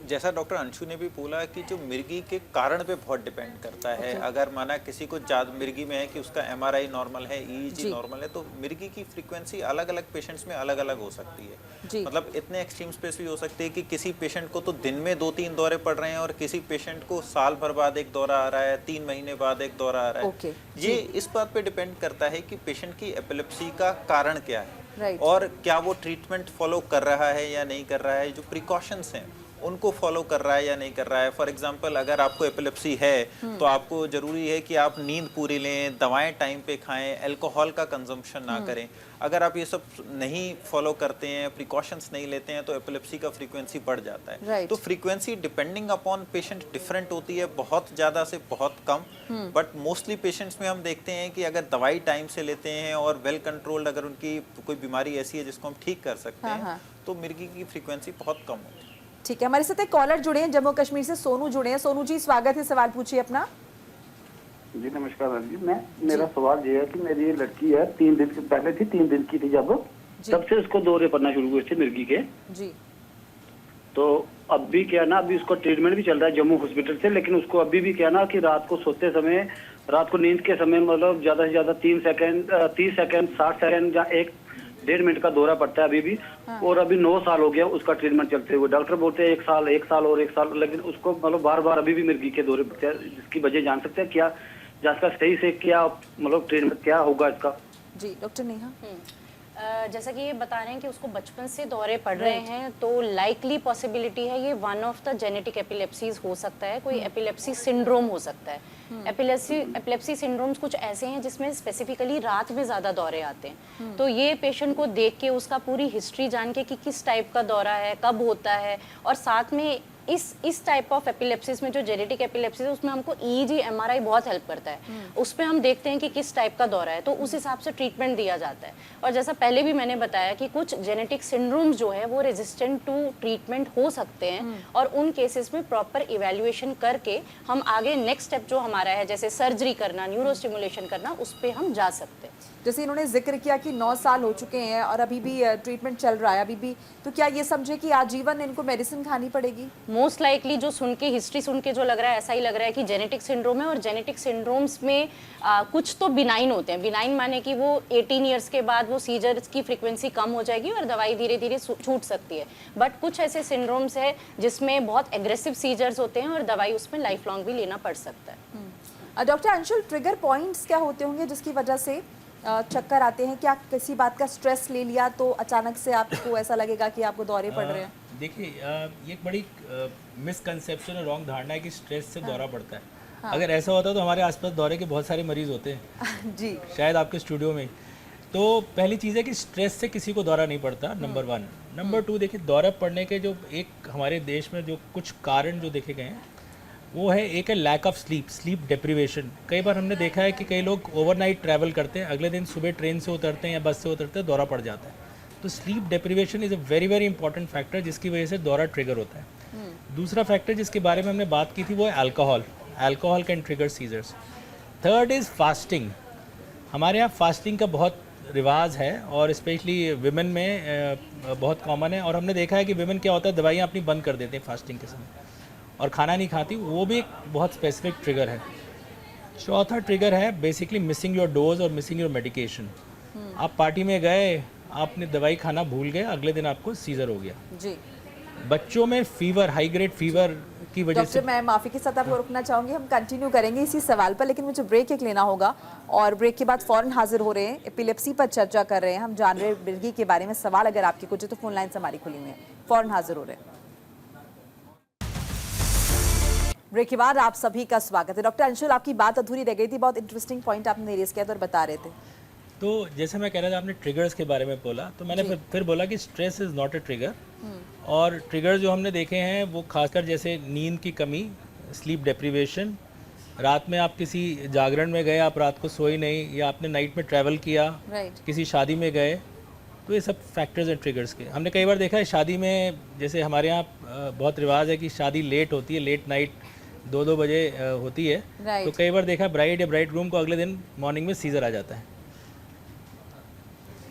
जैसा डॉक्टर अंशु ने भी बोला कि जो मिर्गी के कारण पे बहुत डिपेंड करता है। अगर माना किसी को ज़्यादा मिर्गी में है कि उसका MRI नॉर्मल है, EEG नॉर्मल है, तो मिर्गी की फ्रीक्वेंसी अलग अलग पेशेंट्स में अलग अलग हो सकती है। मतलब इतने एक्सट्रीम स्पेस भी हो सकते हैं कि किसी पेशेंट को तो दिन में 2-3 दौरे पड़ रहे हैं और किसी पेशेंट को साल भर बाद एक दौरा आ रहा है, 3 महीने बाद एक दौरा आ रहा है। ये इस बात पे डिपेंड करता है कि पेशेंट की एपिलेप्सी का कारण क्या है और क्या वो ट्रीटमेंट फॉलो कर रहा है या नहीं कर रहा है, जो प्रिकॉशंस हैं उनको फॉलो कर रहा है या नहीं कर रहा है। फॉर एग्जांपल, अगर आपको एपिलेप्सी है तो आपको ज़रूरी है कि आप नींद पूरी लें, दवाएं टाइम पे खाएं, अल्कोहल का कंजम्पशन ना करें। अगर आप ये सब नहीं फॉलो करते हैं, प्रिकॉशंस नहीं लेते हैं, तो एपिलेप्सी का फ्रीक्वेंसी बढ़ जाता है। तो frequency depending upon patient different होती है, बहुत ज़्यादा से बहुत कम। बट मोस्टली पेशेंट्स में हम देखते हैं कि अगर दवाई टाइम से लेते हैं और वेल कंट्रोल्ड, अगर उनकी कोई बीमारी ऐसी है जिसको हम ठीक कर सकते हैं, तो मिर्गी की फ्रीक्वेंसी बहुत कम होती है। ठीक है, हमारे साथ एक कॉलर जुड़े हैं जम्मू कश्मीर से, सोनू जुड़े हैं। सोनू जी, स्वागत है, सवाल पूछिए अपना। जी नमस्कार मैम जी। मेरा सवाल ये है कि मेरी ये लड़की है, 3 दिन से पहले थी, 3 दिन की थी जब, तब से उसको दौरे पड़ना शुरू हुए थे मिर्गी के जी। तो अब भी क्या ना, अभी उसको ट्रीटमेंट भी चल रहा है जम्मू हॉस्पिटल से, लेकिन उसको अभी भी क्या ना कि रात को सोते समय, रात को नींद के समय, मतलब ज्यादा से ज्यादा 30 सेकंड 60 सेकंड या 1-1.5 मिनट का दौरा पड़ता है अभी भी। और अभी 9 साल हो गया उसका ट्रीटमेंट चलते हुए। डॉक्टर बोलते हैं 1 साल और 1 साल, लेकिन उसको मतलब बार बार अभी भी मिर्गी के दौरे पड़ते हैं। जिसकी वजह जान सकते हैं क्या, जिसका सही से क्या मतलब ट्रीटमेंट क्या होगा इसका? जी डॉक्टर नेहा। जैसा कि ये बता रहे हैं कि उसको बचपन से दौरे पड़ रहे हैं, तो लाइकली पॉसिबिलिटी है ये one of the genetic epilepsies हो सकता है, कोई एपिलेप्सी सिंड्रोम हो सकता है। एपिलेप्सी सिंड्रोम्स कुछ ऐसे हैं जिसमें स्पेसिफिकली रात में ज़्यादा दौरे आते हैं। तो ये पेशेंट को देख के, उसका पूरी हिस्ट्री जान के कि किस टाइप का दौरा है, कब होता है, और साथ में इस टाइप ऑफ एपिलेप्सिस में जो जेनेटिक एपिलेप्सिस है उसमें हमको EEG MRI बहुत हेल्प करता है। उस पे हम देखते हैं कि किस टाइप का दौरा है, तो उस हिसाब से ट्रीटमेंट दिया जाता है। और जैसा पहले भी मैंने बताया कि कुछ जेनेटिक सिंड्रोम्स जो है वो रेजिस्टेंट टू ट्रीटमेंट हो सकते हैं, और उन केसेस में प्रॉपर इवेल्युएशन करके हम आगे नेक्स्ट स्टेप जो हमारा है, जैसे सर्जरी करना, न्यूरोस्टिमुलेशन करना, उस पर हम जा सकते हैं। जैसे इन्होंने जिक्र किया कि 9 साल हो चुके हैं और अभी भी ट्रीटमेंट चल रहा है अभी भी, तो क्या ये समझे कि आजीवन इनको मेडिसिन खानी पड़ेगी? मोस्ट लाइकली जो सुन के, हिस्ट्री सुन के जो लग रहा है, ऐसा ही लग रहा है कि जेनेटिक सिंड्रोम है। और जेनेटिक सिंड्रोम्स में कुछ तो बिनाइन होते हैं। बिनाइन माने कि वो 18 ईयर्स के बाद वो सीजर्स की फ्रीक्वेंसी कम हो जाएगी और दवाई धीरे धीरे छूट सकती है। बट कुछ ऐसे सिंड्रोम्स है जिसमें बहुत एग्रेसिव सीजर्स होते हैं और दवाई उसमें लाइफ लॉन्ग भी लेना पड़ सकता है। डॉक्टर अंशुल, ट्रिगर पॉइंट्स क्या होते होंगे जिसकी वजह से चक्कर आते हैं? क्या किसी बात का स्ट्रेस ले लिया तो अचानक से आपको ऐसा लगेगा कि आपको दौरे पड़ रहे हैं? देखिए, ये एक बड़ी मिसकंसेप्शन और रॉन्ग धारणा है कि स्ट्रेस से दौरा पड़ता है। अगर ऐसा होता तो हमारे आसपास दौरे के बहुत सारे मरीज होते हैं जी, शायद आपके स्टूडियो में। तो पहली चीज़ है कि स्ट्रेस से किसी को दौरा नहीं पड़ता, नंबर 1। नंबर 2, देखिए दौरा पड़ने के जो एक हमारे देश में जो कुछ कारण जो देखे गए हैं वो है, एक है लैक ऑफ स्लीप डिप्रीवेशन। कई बार हमने देखा है कि कई लोग ओवरनाइट ट्रैवल करते हैं, अगले दिन सुबह ट्रेन से उतरते हैं या बस से उतरते हैं, दौरा पड़ जाता है। तो sleep deprivation is a very very important factor जिसकी वजह से दौरा ट्रिगर होता है। दूसरा फैक्टर जिसके बारे में हमने बात की थी वो है alcohol can trigger seizures. Third is fasting. हमारे यहाँ फास्टिंग का बहुत रिवाज है और स्पेशली विमेन में बहुत कॉमन है। और हमने देखा है कि विमेन क्या होता है, दवाइयाँ अपनी बंद कर देते हैं फास्टिंग के समय और खाना नहीं खाती, वो भी एक बहुत स्पेसिफिक ट्रिगर है। चौथा ट्रिगर है बेसिकली मिसिंग योर डोज और मिसिंग योर मेडिकेशन। आप पार्टी में गए आपने दवाई खाना भूल गए, अगले दिन आपको सीजर हो गया। जी बच्चों में फीवर, हाई ग्रेड फीवर की वजह से डॉक्टर, मैं माफी के साथ आपको रुकना चाहूंगी, हम कंटिन्यू करेंगे इसी सवाल पर, लेकिन मुझे ब्रेक एक लेना होगा और ब्रेक के बाद फौरन हाजिर हो रहे हैं। एपिलेप्सी पर चर्चा कर रहे हैं हम, जान रहे हैं मिर्गी के बारे में। सवाल अगर आपके कुछ है तो फोन लाइन हमारी खुली हुई है, फौरन हाजिर हो रहे हैं। ब्रेक के बाद आप सभी का स्वागत है। डॉक्टर अंशुल, आपकी बात अधूरी रह गई थी, बहुत इंटरेस्टिंग पॉइंट आपने रेज किया था और बता रहे थे। तो जैसे मैं कह रहा था, आपने ट्रिगर्स के बारे में बोला, तो मैंने फिर बोला कि stress is not a trigger. और ट्रिगर जो हमने देखे हैं वो खासकर जैसे नींद की कमी, स्लीप डेप्रीवेशन, रात में आप किसी जागरण में गए, आप रात को सोए नहीं, या आपने नाइट में ट्रैवल किया, किसी शादी में गए, तो ये सब फैक्टर्स हैं ट्रिगर्स के। हमने कई बार देखा है शादी में, जैसे हमारे यहाँ बहुत रिवाज है कि शादी लेट होती है, लेट नाइट 2-2 बजे होती है, तो कई बार देखा ब्राइड या ब्राइड ग्रूम को अगले दिन मॉर्निंग में सीजर आ जाता है।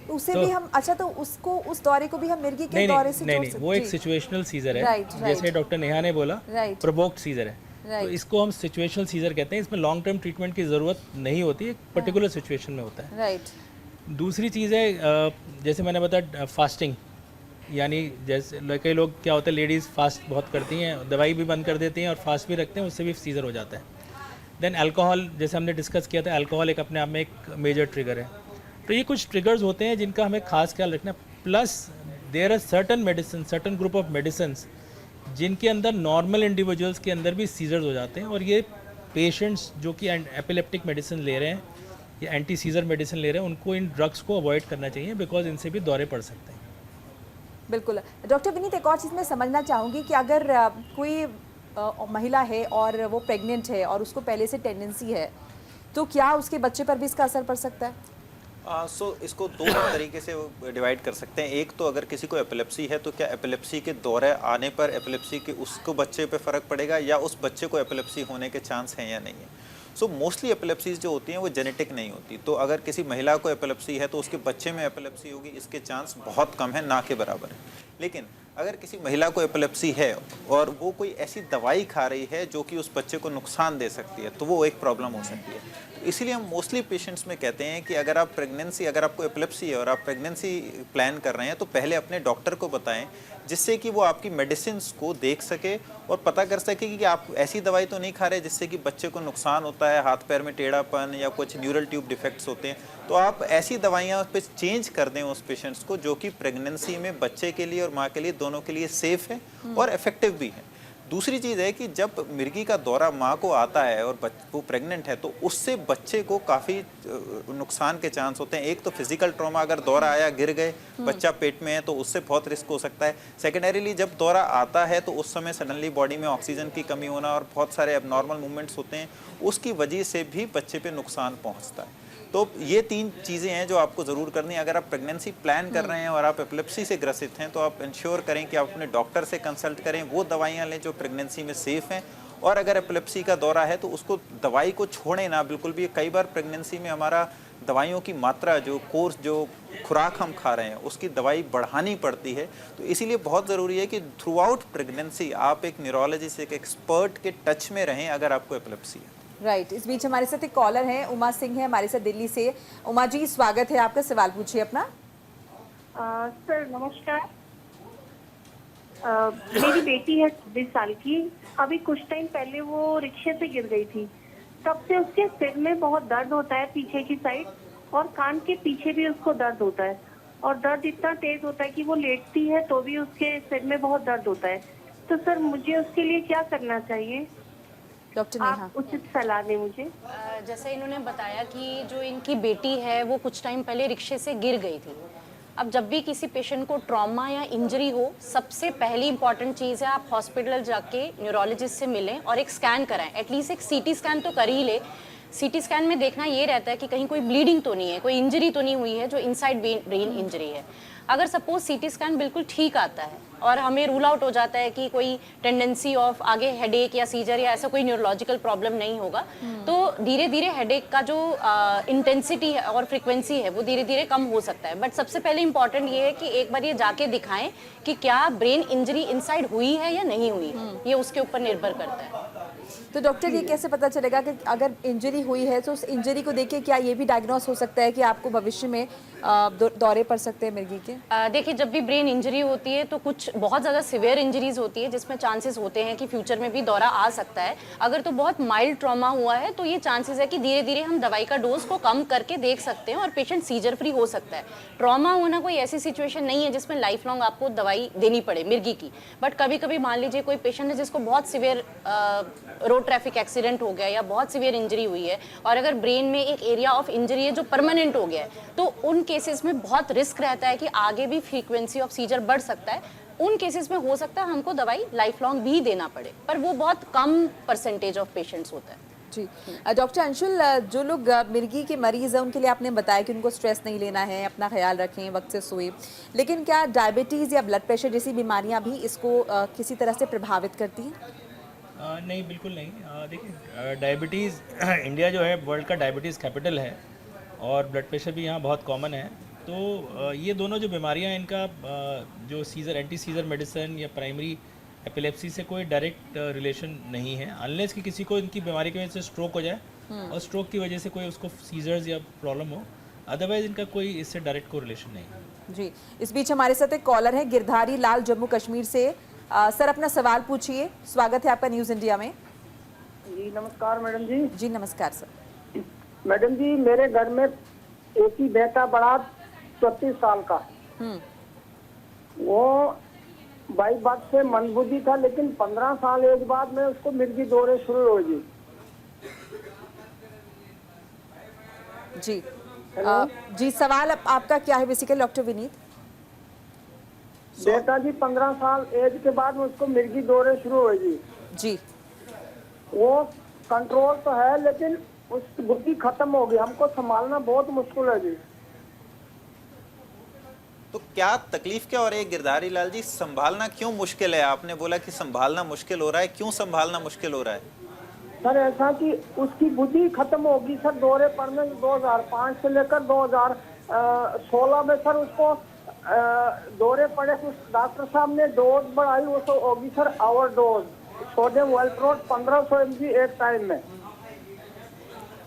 उसे भी हम, अच्छा तो उसको, उस दौरे को भी हम मिर्गी के दौरे से जोड़ सकते हैं? वो एक सिचुएशनल सीजर है, जैसे डॉक्टर नेहा ने बोला, प्रोवोक्ड सीजर है, तो इसको हम सिचुएशनल सीजर कहते हैं। इसमें लॉन्ग टर्म ट्रीटमेंट की ज़रूरत नहीं होती, एक पर्टिकुलर सिचुएशन में होता है। दूसरी चीज़ है, जैसे मैंने बताया, फास्टिंग, यानी जैसे कई लोग क्या होता है, लेडीज़ फास्ट बहुत करती हैं, दवाई भी बंद कर देती हैं और फास्ट भी रखते हैं, उससे भी सीजर हो जाता है। देन अल्कोहल, जैसे हमने डिस्कस किया था, अल्कोहल एक अपने आप में एक मेजर ट्रिगर है। तो ये कुछ ट्रिगर्स होते हैं जिनका हमें खास ख्याल रखना है। Plus there are certain medicine, certain group of medicines जिनके अंदर नॉर्मल इंडिविजुअल्स के अंदर भी सीजर्स हो जाते हैं, और ये पेशेंट्स जो कि एपिलेप्टिक मेडिसिन ले रहे हैं या एंटी सीजर मेडिसिन ले रहे हैं, उनको इन ड्रग्स को अवॉइड करना चाहिए, बिकॉज इनसे भी दौरे पड़ सकते हैं। बिल्कुल। डॉक्टर विनीत, एक और चीज़ मैं समझना चाहूँगी कि अगर कोई महिला है और वो प्रेग्नेंट है और उसको पहले से टेंडेंसी है, तो क्या उसके बच्चे पर भी इसका असर पड़ सकता है? इसको दो तरीके से डिवाइड कर सकते हैं। एक तो अगर किसी को एपिलेप्सी है तो क्या एपिलेप्सी के दौरे आने पर एपिलेप्सी के उसको बच्चे पे फ़र्क पड़ेगा, या उस बच्चे को एपिलेप्सी होने के चांस हैं या नहीं है। मोस्टली एपिलेप्सीज जो होती हैं वो जेनेटिक नहीं होती। तो अगर किसी महिला को एपिलेप्सी है तो उसके बच्चे में एपिलेप्सी होगी, इसके चांस बहुत कम है, ना के बराबर है। लेकिन अगर किसी महिला को एपिलेप्सी है और वो कोई ऐसी दवाई खा रही है जो कि उस बच्चे को नुकसान दे सकती है, तो वो एक प्रॉब्लम हो सकती है। इसीलिए हम मोस्टली पेशेंट्स में कहते हैं कि अगर आपको एपिलेप्सी है और आप प्रेगनेंसी प्लान कर रहे हैं, तो पहले अपने डॉक्टर को बताएं, जिससे कि वो आपकी मेडिसिन्स को देख सके और पता कर सके कि आप ऐसी दवाई तो नहीं खा रहे जिससे कि बच्चे को नुकसान होता है, हाथ पैर में टेढ़ापन या कुछ न्यूरल ट्यूब डिफेक्ट्स होते हैं। तो आप ऐसी दवाइयाँ उस पर चेंज कर दें उस पेशेंट्स को, जो कि प्रेगनेंसी में बच्चे के लिए और माँ के लिए, दोनों के लिए सेफ़ है और इफेक्टिव भी है। दूसरी चीज़ है कि जब मिर्गी का दौरा माँ को आता है और वो प्रेग्नेंट है, तो उससे बच्चे को काफ़ी नुकसान के चांस होते हैं। एक तो फिजिकल ट्रॉमा, अगर दौरा आया, गिर गए, बच्चा पेट में है, तो उससे बहुत रिस्क हो सकता है। सेकेंडरीली जब दौरा आता है तो उस समय सडनली बॉडी में ऑक्सीजन की कमी होना और बहुत सारे एबनॉर्मल मूवमेंट्स होते हैं, उसकी वजह से भी बच्चे पे नुकसान पहुँचता है। तो ये 3 चीज़ें हैं जो आपको ज़रूर करनी है। अगर आप प्रेगनेंसी प्लान कर रहे हैं और आप एपिलेप्सी से ग्रसित हैं, तो आप इंश्योर करें कि आप अपने डॉक्टर से कंसल्ट करें, वो दवाइयाँ लें जो प्रेगनेंसी में सेफ़ हैं। और अगर एपिलेप्सी का दौरा है तो उसको दवाई को छोड़ें ना बिल्कुल भी। कई बार प्रेगनेंसी में हमारा दवाइयों की मात्रा, जो खुराक हम खा रहे हैं, उसकी दवाई बढ़ानी पड़ती है। तो इसीलिए बहुत ज़रूरी है कि थ्रू आउट प्रेगनेंसी आप एक न्यूरोलॉजिस्ट, एक एक्सपर्ट के टच में रहें अगर आपको एपिलेप्सी है। राइट। इस बीच हमारे साथ एक कॉलर हैं, उमा सिंह है हमारे साथ दिल्ली से। उमा जी, स्वागत है आपका, सवाल पूछिए अपना। सर नमस्कार। मेरी बेटी है 26 साल की। अभी कुछ टाइम पहले वो रिक्शे से गिर गई थी, तब से उसके सिर में बहुत दर्द होता है पीछे की साइड, और कान के पीछे भी उसको दर्द होता है, और दर्द इतना तेज होता है कि वो लेटती है तो भी उसके सिर में बहुत दर्द होता है। तो सर मुझे उसके लिए क्या करना चाहिए? डॉक्टर नेहा, आप उचित सलाह दें मुझे। जैसे इन्होंने बताया कि जो इनकी बेटी है वो कुछ टाइम पहले रिक्शे से गिर गई थी। अब जब भी किसी पेशेंट को ट्रॉमा या इंजरी हो, सबसे पहली इंपॉर्टेंट चीज़ है आप हॉस्पिटल जाके न्यूरोलॉजिस्ट से मिलें और एक स्कैन कराएं। एटलीस्ट एक सीटी स्कैन तो कर ही ले। सीटी स्कैन में देखना ये रहता है कि कहीं कोई ब्लीडिंग तो नहीं है, कोई इंजरी तो नहीं हुई है जो इनसाइड ब्रेन इंजरी है। अगर सपोज सीटी स्कैन बिल्कुल ठीक आता है और हमें रूल आउट हो जाता है कि कोई टेंडेंसी ऑफ आगे हेडेक या सीजर या ऐसा कोई न्यूरोलॉजिकल प्रॉब्लम नहीं होगा, तो धीरे धीरे हेडेक का जो इंटेंसिटी है और फ्रीक्वेंसी है वो धीरे धीरे कम हो सकता है। बट सबसे पहले इंपॉर्टेंट ये है कि एक बार ये जाके दिखाएं कि क्या ब्रेन इंजरी इनसाइड हुई है या नहीं हुई है, ये उसके ऊपर निर्भर करता है। तो डॉक्टर ये कैसे पता चलेगा कि अगर इंजरी हुई है तो उस इंजरी को देखिए क्या ये भी डायग्नोस हो सकता है कि आपको भविष्य में दौरे पड़ सकते हैं मिर्गी के? देखिए, जब भी ब्रेन इंजरी होती है तो कुछ बहुत ज़्यादा सिवियर इंजरीज होती है जिसमें चांसेस होते हैं कि फ्यूचर में भी दौरा आ सकता है। अगर तो बहुत माइल्ड ट्रॉमा हुआ है तो ये चांसेस है कि धीरे धीरे हम दवाई का डोज को कम करके देख सकते हैं और पेशेंट सीजर फ्री हो सकता है। ट्रॉमा होना कोई ऐसी सिचुएशन नहीं है जिसमें लाइफ लॉन्ग आपको दवाई देनी पड़े मिर्गी की, बट कभी कभी मान लीजिए कोई पेशेंट है जिसको बहुत सिवियर रोड ट्रैफिक एक्सीडेंट हो गया या बहुत सिवियर इंजरी हुई है और अगर ब्रेन में एक एरिया ऑफ इंजरी है जो परमानेंट हो गया है, तो उन केसेस में बहुत रिस्क रहता है कि आगे भी फ्रीक्वेंसी ऑफ सीजर बढ़ सकता है। उन केसेस में हो सकता है हमको दवाई लाइफ लॉन्ग भी देना पड़े, पर वो बहुत कम परसेंटेज ऑफ पेशेंट्स होता है। जी डॉक्टर अंशुल, जो लोग मिर्गी के मरीज हैं उनके लिए आपने बताया कि उनको स्ट्रेस नहीं लेना है, अपना ख्याल रखें, वक्त से सोएं, लेकिन क्या डायबिटीज़ या ब्लड प्रेशर जैसी बीमारियां भी इसको किसी तरह से प्रभावित करती हैं? नहीं, बिल्कुल नहीं। देखिए, डायबिटीज़ इंडिया जो है वर्ल्ड का डायबिटीज़ कैपिटल है और ब्लड प्रेशर भी यहाँ बहुत कॉमन है। तो ये दोनों जो बीमारियाँ हैं इनका जो सीज़र एंटी सीज़र मेडिसिन या प्राइमरी एपिलेप्सी से कोई डायरेक्ट रिलेशन नहीं है, अनलेस कि किसी को इनकी बीमारी की वजह से स्ट्रोक हो जाए और स्ट्रोक की वजह से कोई उसको सीजर्स या प्रॉब्लम हो, अदरवाइज इनका कोई इससे डायरेक्ट को रिलेशन नहीं है। जी, इस बीच हमारे साथ एक कॉलर है गिरधारी लाल जम्मू कश्मीर से। सर अपना सवाल पूछिए, स्वागत है आपका न्यूज़ इंडिया में। जी नमस्कार मैडम जी। जी नमस्कार सर। मैडम जी, मेरे घर में एक ही बेटा बड़ा 34 साल का, वो बाई बात से मंदबुद्धि था, लेकिन 15 साल एज बाद में उसको मिर्गी दौरे शुरू हो गई। जी जी, सवाल आपका क्या है बेसिकली डॉक्टर विनीत? बेटा जी 15 साल एज के बाद में उसको मिर्गी दौरे शुरू हो गई। जी, वो कंट्रोल तो है लेकिन उसकी बुद्धि खत्म हो गई, हमको संभालना बहुत मुश्किल है जी। तो क्या तकलीफ क्या हो रही है गिरधारी लाल जी? संभालना क्यों मुश्किल है? आपने बोला कि संभालना मुश्किल हो रहा है, क्यों संभालना मुश्किल हो रहा है? सर ऐसा कि उसकी बुद्धि खत्म होगी सर, दौरे पड़ने 2005 से लेकर 2016 में सर उसको दौरे पड़े तो डॉक्टर साहब ने डोज बढ़ाई, वो तो होगी sir over dose, sodium valproate 1500 mg एक टाइम में,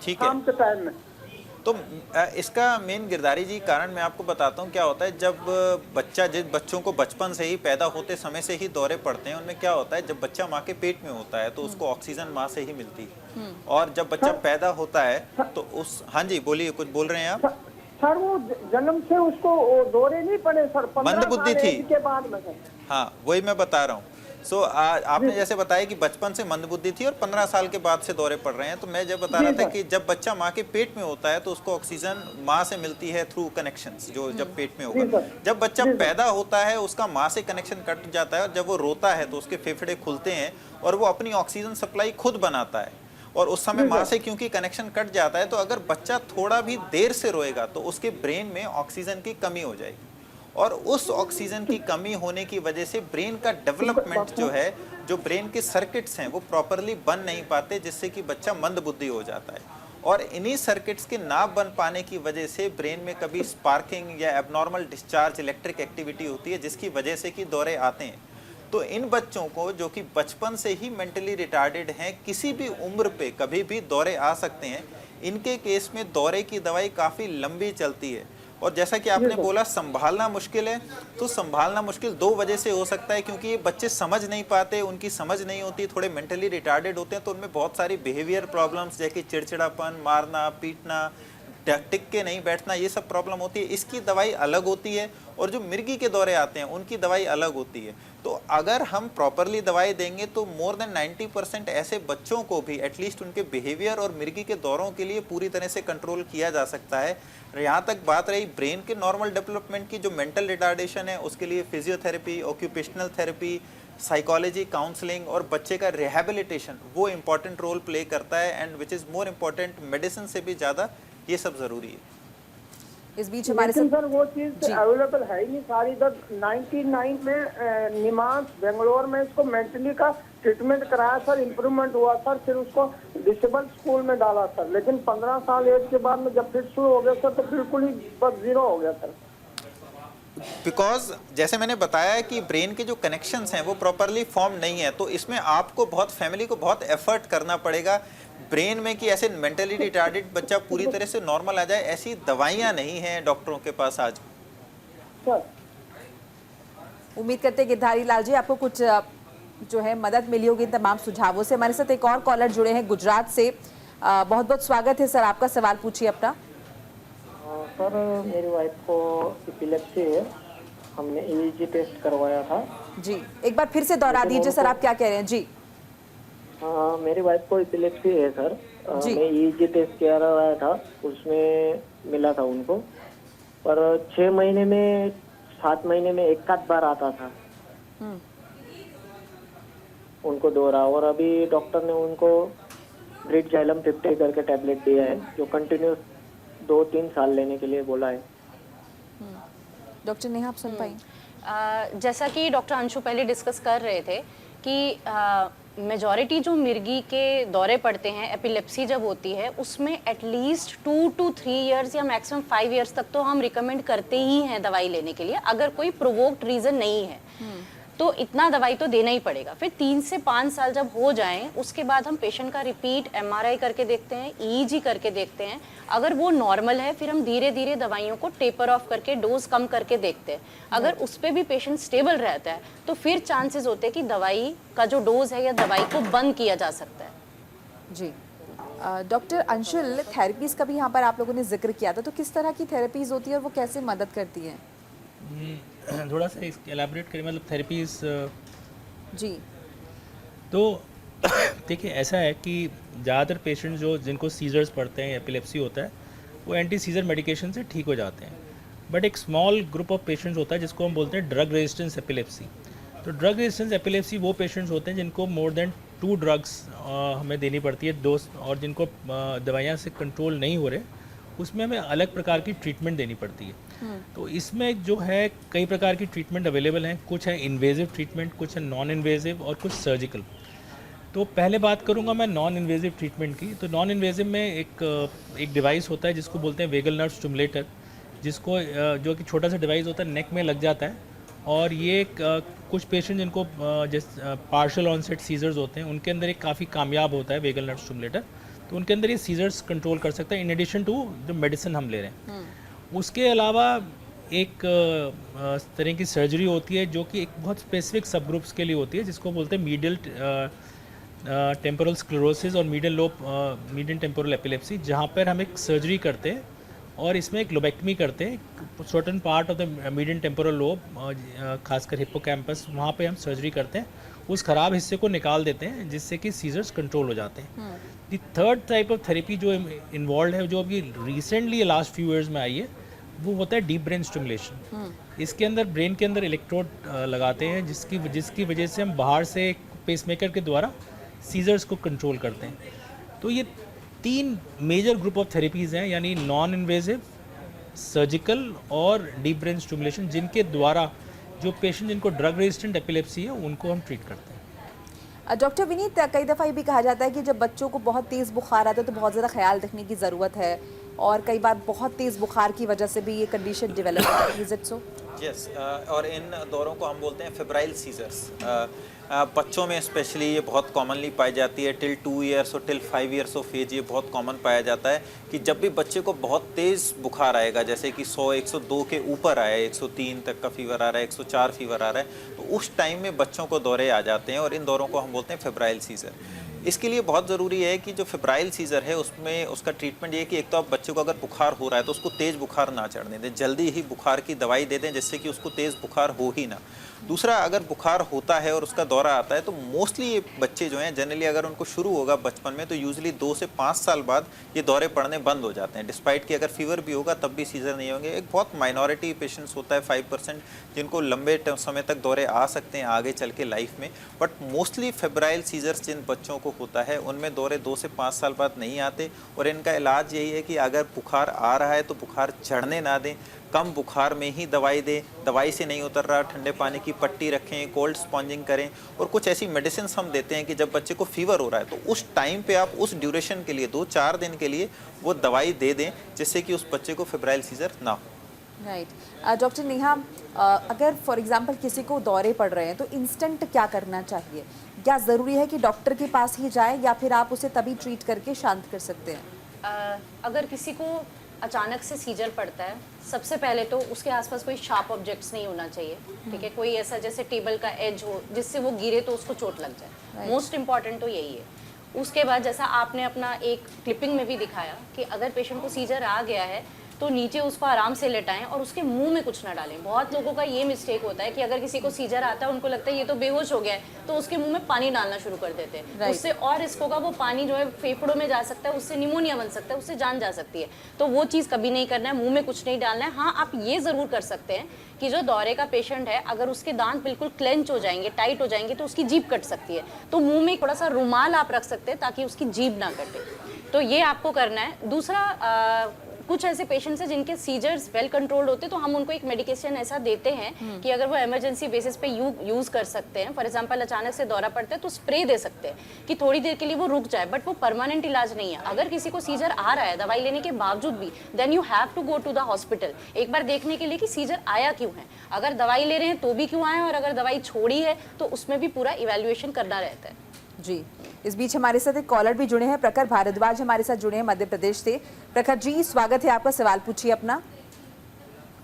ठीक है, शाम के टाइम में। तो इसका मेन गिरधारी जी कारण मैं आपको बताता हूँ क्या होता है। जब जिस बच्चों को बचपन से ही पैदा होते समय से ही दौरे पड़ते हैं, उनमें क्या होता है, जब बच्चा माँ के पेट में होता है तो उसको ऑक्सीजन माँ से ही मिलती है, और जब बच्चा पैदा होता है तो उस, हाँ जी बोलिए, कुछ बोल रहे हैं आप? सर वो जन्म से उसको दौरे नहीं पड़े सर, 15 मंदबुद्धि साल थी एज के बाद में सर। हाँ, वही मैं बता रहा हूँ। आपने जैसे बताया कि बचपन से मंदबुद्धि थी और 15 साल के बाद से दौरे पड़ रहे हैं, तो मैं जब बता रहा था कि जब बच्चा माँ के पेट में होता है तो उसको ऑक्सीजन माँ से मिलती है थ्रू कनेक्शंस, जो जब पेट में होगा। जब बच्चा पैदा होता है उसका माँ से कनेक्शन कट जाता है, और जब वो रोता है तो उसके फेफड़े खुलते हैं और वो अपनी ऑक्सीजन सप्लाई खुद बनाता है, और उस समय माँ से क्योंकि कनेक्शन कट जाता है, तो अगर बच्चा थोड़ा भी देर से रोएगा तो उसके ब्रेन में ऑक्सीजन की कमी हो जाएगी, और उस ऑक्सीजन की कमी होने की वजह से ब्रेन का डेवलपमेंट जो है, जो ब्रेन के सर्किट्स हैं वो प्रॉपरली बन नहीं पाते, जिससे कि बच्चा मंदबुद्धि हो जाता है। और इन्हीं सर्किट्स के ना बन पाने की वजह से ब्रेन में कभी स्पार्किंग या एबनॉर्मल डिस्चार्ज इलेक्ट्रिक एक्टिविटी होती है, जिसकी वजह से कि दौरे आते हैं। तो इन बच्चों को जो कि बचपन से ही मेंटली रिटार्डेड हैं, किसी भी उम्र पे कभी भी दौरे आ सकते हैं। इनके केस में दौरे की दवाई काफ़ी लंबी चलती है, और जैसा कि आपने बोला संभालना मुश्किल है, तो संभालना मुश्किल 2 वजह से हो सकता है, क्योंकि ये बच्चे समझ नहीं पाते, उनकी समझ नहीं होती, थोड़े मेंटली रिटार्डेड होते हैं, तो उनमें बहुत सारी बिहेवियर प्रॉब्लम्स जैसे चिड़चिड़ापन, मारना पीटना, टिक के नहीं बैठना, ये सब प्रॉब्लम होती है। इसकी दवाई अलग होती है, और जो मिर्गी के दौरे आते हैं उनकी दवाई अलग होती है। तो अगर हम प्रॉपरली दवाई देंगे तो मोर देन 90% ऐसे बच्चों को भी एटलीस्ट उनके बिहेवियर और मिर्गी के दौरों के लिए पूरी तरह से कंट्रोल किया जा सकता है। यहाँ तक बात रही ब्रेन के नॉर्मल डेवलपमेंट की, जो मेंटल रिटार्डेशन है उसके लिए physiotherapy, occupational therapy, psychology, counselling और बच्चे का रिहैबिलिटेशन वो इम्पॉर्टेंट रोल प्ले करता है, and which is more important medicine से भी ज़्यादा ये सब ज़रूरी है। इस बीच हमारे लेकिन सर वो चीज अवेलेबल है ही नहीं सारी। 99 में निमास बेंगलोर में इसको मेंटली का ट्रीटमेंट कराया सर, इम्प्रूवमेंट हुआ सर, फिर उसको डिसेबल स्कूल में डाला सर, लेकिन 15 साल एज के बाद में जब फिर शुरू हो गया सर तो बिल्कुल ही बस जीरो हो गया सर। बिकॉज जैसे मैंने बताया कि ब्रेन के जो कनेक्शंस हैं वो प्रॉपरली फॉर्म नहीं है, तो इसमें आपको बहुत फैमिली को बहुत एफर्ट करना पड़ेगा ब्रेन में कि ऐसे मेंटली रिटार्डेड बच्चा पूरी तरह से नॉर्मल आ जाए। ऐसी दवाइयाँ नहीं हैं डॉक्टरों के पास आज। उम्मीद करते हैं गिरधारी लाल जी आपको कुछ जो है मदद मिली होगी इन तमाम सुझावों से। हमारे साथ एक और कॉलर जुड़े हैं गुजरात से। बहुत बहुत स्वागत है सर, आपका सवाल पूछिए अपना। सर मेरी वाइफ को एपिलेप्सी है, हमने ईईजी टेस्ट करवाया था। जी एक बार फिर से दोहरा दीजिए सर, आप क्या कह रहे हैं? जी मेरी वाइफ को एपिलेप्सी है सर। जी। मैं ईईजी टेस्ट करवाया था, उसमें मिला था उनको, पर 6 महीने में 7 महीने में एक आध बार आता था उनको दौरा। और अभी डॉक्टर ने उनको ब्रिडजाइलम 50 करके टैबलेट दिया है, जो कंटिन्यूस 2-3 साल लेने के लिए बोला है। डॉक्टर नेहा आप सुन पाई? जैसा कि डॉक्टर अंशु पहले डिस्कस कर रहे थे कि मेजॉरिटी जो मिर्गी के दौरे पड़ते हैं, एपिलेप्सी जब होती है, उसमें एटलीस्ट 2 to 3 इयर्स या मैक्सिमम 5 इयर्स तक तो हम रिकमेंड करते ही हैं दवाई लेने के लिए, अगर कोई प्रोवोक्ड रीज़न नहीं है तो इतना दवाई तो देना ही पड़ेगा। फिर 3 से 5 साल जब हो जाएं, उसके बाद हम पेशेंट का रिपीट MRI करके देखते हैं, EEG करके देखते हैं। अगर वो नॉर्मल है फिर हम धीरे धीरे दवाइयों को टेपर ऑफ करके डोज कम करके देखते हैं। अगर उस पर भी पेशेंट स्टेबल रहता है तो फिर चांसेस होते हैं कि दवाई का जो डोज है या दवाई को बंद किया जा सकता है। जी डॉक्टर अंशुल, थेरेपीज़ का भी यहाँ पर आप लोगों ने जिक्र किया था, तो किस तरह की थेरेपीज़ होती है और वो कैसे मदद करती हैं? थोड़ा सा एलैबोरेट करें, मतलब थेरेपीज़। जी तो देखिए ऐसा है कि ज़्यादातर पेशेंट जो जिनको सीजर्स पड़ते हैं, एपिलेप्सी होता है, वो एंटी सीजर मेडिकेशन से ठीक हो जाते हैं। बट एक स्मॉल ग्रुप ऑफ पेशेंट्स होता है जिसको हम बोलते हैं ड्रग रेजिस्टेंस एपिलेप्सी। तो ड्रग रेजिस्टेंस एपिलेप्सी वो पेशेंट्स होते हैं जिनको मोर देन 2 ड्रग्स हमें देनी पड़ती है, 2, और जिनको दवाइयाँ से कंट्रोल नहीं हो रहे, उसमें हमें अलग प्रकार की ट्रीटमेंट देनी पड़ती है। तो इसमें जो है कई प्रकार की ट्रीटमेंट अवेलेबल हैं, कुछ है इन्वेजिव ट्रीटमेंट, कुछ है नॉन इन्वेजिव और कुछ सर्जिकल। तो पहले बात करूंगा मैं नॉन इन्वेजिव ट्रीटमेंट की। तो नॉन इन्वेजिव में एक डिवाइस होता है जिसको बोलते हैं वेगल नर्व स्टिमुलेटर, जिसको जो कि छोटा सा डिवाइस होता है, नेक में लग जाता है। और ये कुछ पेशेंट जिनको पार्शियल ऑनसेट सीजर्स होते हैं, उनके अंदर एक काफ़ी कामयाब होता है वेगल नर्व स्टिमुलेटर, तो उनके अंदर ये सीजर्स कंट्रोल कर सकता है, इन एडिशन टू जो मेडिसिन हम ले रहे हैं। उसके अलावा एक तरह की सर्जरी होती है जो कि एक बहुत स्पेसिफिक सब ग्रुप्स के लिए होती है, जिसको बोलते हैं मीडियल टेम्पोरल स्क्लेरोसिस और मीडियन टेम्पोरल एपिलेप्सी, जहाँ पर हम एक सर्जरी करते हैं और इसमें एक लोबेक्टमी करते हैं। Certain part of the median temporal lobe, खासकर हिप्पोकैम्पस, वहाँ पे हम सर्जरी करते हैं, उस ख़राब हिस्से को निकाल देते हैं, जिससे कि सीजर्स कंट्रोल हो जाते हैं। दी थर्ड टाइप ऑफ थेरेपी जो इन्वॉल्व है, जो अभी रिसेंटली लास्ट फ्यू ईयर्स में आई है, वो होता है डीप ब्रेन स्टिमुलेशन। इसके अंदर ब्रेन के अंदर इलेक्ट्रोड लगाते हैं, जिसकी वजह से हम बाहर से पेसमेकर के द्वारा सीजर्स को कंट्रोल करते हैं। तो ये 3 मेजर ग्रुप ऑफ थेरेपीज़ हैं, यानी नॉन इन्वेजिव, सर्जिकल और डीप ब्रेन स्टिमुलेशन, जिनके द्वारा जो पेशेंट जिनको ड्रग रेजिस्टेंट एपिलेप्सी है उनको हम ट्रीट करते हैं। डॉक्टर विनीत, कई दफ़ा ये भी कहा जाता है कि जब बच्चों को बहुत तेज़ बुखार आता है तो बहुत ज़्यादा ख्याल रखने की ज़रूरत है, और कई बार बहुत तेज़ बुखार की वजह से भी ये कंडीशन डेवलप होती है। Is it so? यस, और इन दौरों को हम बोलते हैं फेब्राइल सीजर्स। बच्चों में स्पेशली ये बहुत कॉमनली पाई जाती है। टिल 2 इयर्स और टिल 5 इयर्स ऑफ एज ये बहुत कॉमन पाया जाता है कि जब भी बच्चे को बहुत तेज़ बुखार आएगा, जैसे कि 100-102 के ऊपर आया, 103 तक का फीवर आ रहा है, 104 फीवर आ रहा है, तो उस टाइम में बच्चों को दौरे आ जाते हैं और इन दौरों को हम बोलते हैं फेब्राइल सीजर। इसके लिए बहुत ज़रूरी है कि जो फेब्राइल सीजर है उसमें उसका ट्रीटमेंट ये है कि एक तो आप बच्चे को अगर बुखार हो रहा है तो उसको तेज़ बुखार ना चढ़ने दें, जल्दी ही बुखार की दवाई दे दें जिससे कि उसको तेज़ बुखार हो ही ना। दूसरा, अगर बुखार होता है और उसका दौरा आता है तो मोस्टली ये बच्चे जो हैं जनरली अगर उनको शुरू होगा बचपन में तो यूजुअली 2 से 5 साल बाद ये दौरे पड़ने बंद हो जाते हैं, डिस्पाइट कि अगर फीवर भी होगा तब भी सीजर नहीं होंगे। एक बहुत माइनॉरिटी पेशेंट्स होता है 5% जिनको लंबे समय तक दौरे आ सकते हैं आगे चल के लाइफ में, बट मोस्टली फेब्राइल सीजर्स जिन बच्चों को होता है उनमें दौरे 2 से 5 साल बाद नहीं आते। और इनका इलाज यही है कि अगर बुखार आ रहा है तो बुखार चढ़ने ना दें, कम बुखार में ही दवाई दें, दवाई से नहीं उतर रहा ठंडे पानी की पट्टी रखें, कोल्ड स्पॉन्जिंग करें, और कुछ ऐसी मेडिसिन हम देते हैं कि जब बच्चे को फीवर हो रहा है तो उस टाइम पे आप उस ड्यूरेशन के लिए 2-4 दिन के लिए वो दवाई दे दें जिससे कि उस बच्चे को फेब्राइल सीजर ना हो। राइट। डॉक्टर नेहा, अगर फॉर एग्जांपल किसी को दौरे पड़ रहे हैं तो इंस्टेंट क्या करना चाहिए? क्या ज़रूरी है कि डॉक्टर के पास ही जाए या फिर आप उसे तभी ट्रीट करके शांत कर सकते हैं? अगर किसी को अचानक से सीजर पड़ता है, सबसे पहले तो उसके आसपास कोई शार्प ऑब्जेक्ट्स नहीं होना चाहिए, ठीक है? कोई ऐसा जैसे टेबल का एज हो जिससे वो गिरे तो उसको चोट लग जाए। मोस्ट इम्पॉर्टेंट तो यही है। उसके बाद जैसा आपने अपना एक क्लिपिंग में भी दिखाया कि अगर पेशेंट को सीजर आ गया है तो नीचे उसको आराम से लेटाएं और उसके मुंह में कुछ ना डालें। बहुत लोगों का ये मिस्टेक होता है कि अगर किसी को सीजर आता है, उनको लगता है ये तो बेहोश हो गया है, तो उसके मुंह में पानी डालना शुरू कर देते हैं। उससे और रिस्क होगा, वो पानी जो है फेफड़ों में जा सकता है, उससे निमोनिया बन सकता है, उससे जान जा सकती है। तो वो चीज़ कभी नहीं करना है, मुंह में कुछ नहीं डालना है। हाँ, आप ये ज़रूर कर सकते हैं कि जो दौरे का पेशेंट है, अगर उसके दांत बिल्कुल क्लेंच हो जाएंगे, टाइट हो जाएंगे, तो उसकी जीभ कट सकती है। तो मुंह में थोड़ा सा रुमाल आप रख सकते हैं ताकि उसकी जीभ ना कटे। तो ये आपको करना है। दूसरा, कुछ ऐसे पेशेंट्स हैं जिनके सीजर्स वेल कंट्रोल्ड होते हैं, तो हम उनको एक मेडिकेशन ऐसा देते हैं कि अगर वो इमरजेंसी बेसिस पे यूज़ कर सकते हैं। फॉर एग्जांपल अचानक से दौरा पड़ता है तो स्प्रे दे सकते हैं कि थोड़ी देर के लिए वो रुक जाए, बट वो परमानेंट इलाज नहीं है। अगर किसी को सीजर आ रहा है दवाई लेने के बावजूद भी, then you have to go to the hospital एक बार देखने के लिए कि सीजर आया क्यों है। अगर दवाई ले रहे हैं तो भी क्यों आए, और अगर दवाई छोड़ी है तो उसमें भी पूरा इवेल्युएशन करना रहता है। जी, इस बीच हमारे साथ एक कॉलर भी जुड़े हैं, प्रखर भारद्वाज हमारे साथ जुड़े हैं मध्य प्रदेश से। प्रखर जी, स्वागत है आपका, सवाल पूछिए अपना।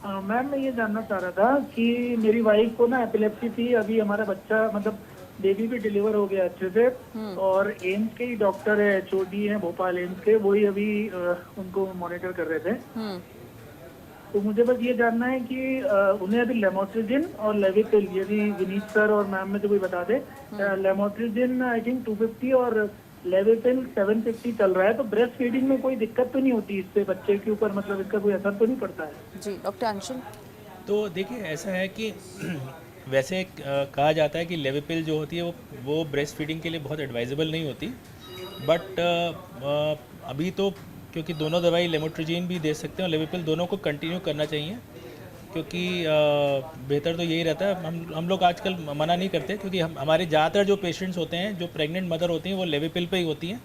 मैम, मैं ये जानना चाह रहा था कि मेरी वाइफ को ना एपिलेप्सी थी। अभी हमारा बच्चा मतलब बेबी भी डिलीवर हो गया अच्छे से, और एम्स के ही डॉक्टर है, HOD है भोपाल एम्स के, वही अभी उनको मॉनिटर कर रहे थे। तो मुझे बस ये जानना है कि उन्हें अभी लेमोट्रिजिन और लेविपिल, यदि विनीत सर और मैम में से कोई बता दे, लेमोट्रिजिन आई थिंक 250 और लेविपिल 750 चल रहा है, तो ब्रेस्ट फीडिंग में कोई दिक्कत तो नहीं होती इससे बच्चे के ऊपर, मतलब इसका कोई असर तो नहीं पड़ता है? जी डॉक्टर अंशुल। तो देखिए, ऐसा है कि वैसे कहा जाता है कि लेविपिल जो होती है वो ब्रेस्ट फीडिंग के लिए बहुत एडवाइजेबल नहीं होती, बट अभी तो क्योंकि दोनों दवाई लेमोट्रिजीन भी दे सकते हैं और लेविपिल, दोनों को कंटिन्यू करना चाहिए, क्योंकि बेहतर तो यही रहता है। हम लोग आजकल मना नहीं करते, क्योंकि हमारे ज़्यादातर जो पेशेंट्स होते हैं, जो प्रेग्नेंट मदर होती हैं, वो लेविपिल पे ही होती हैं,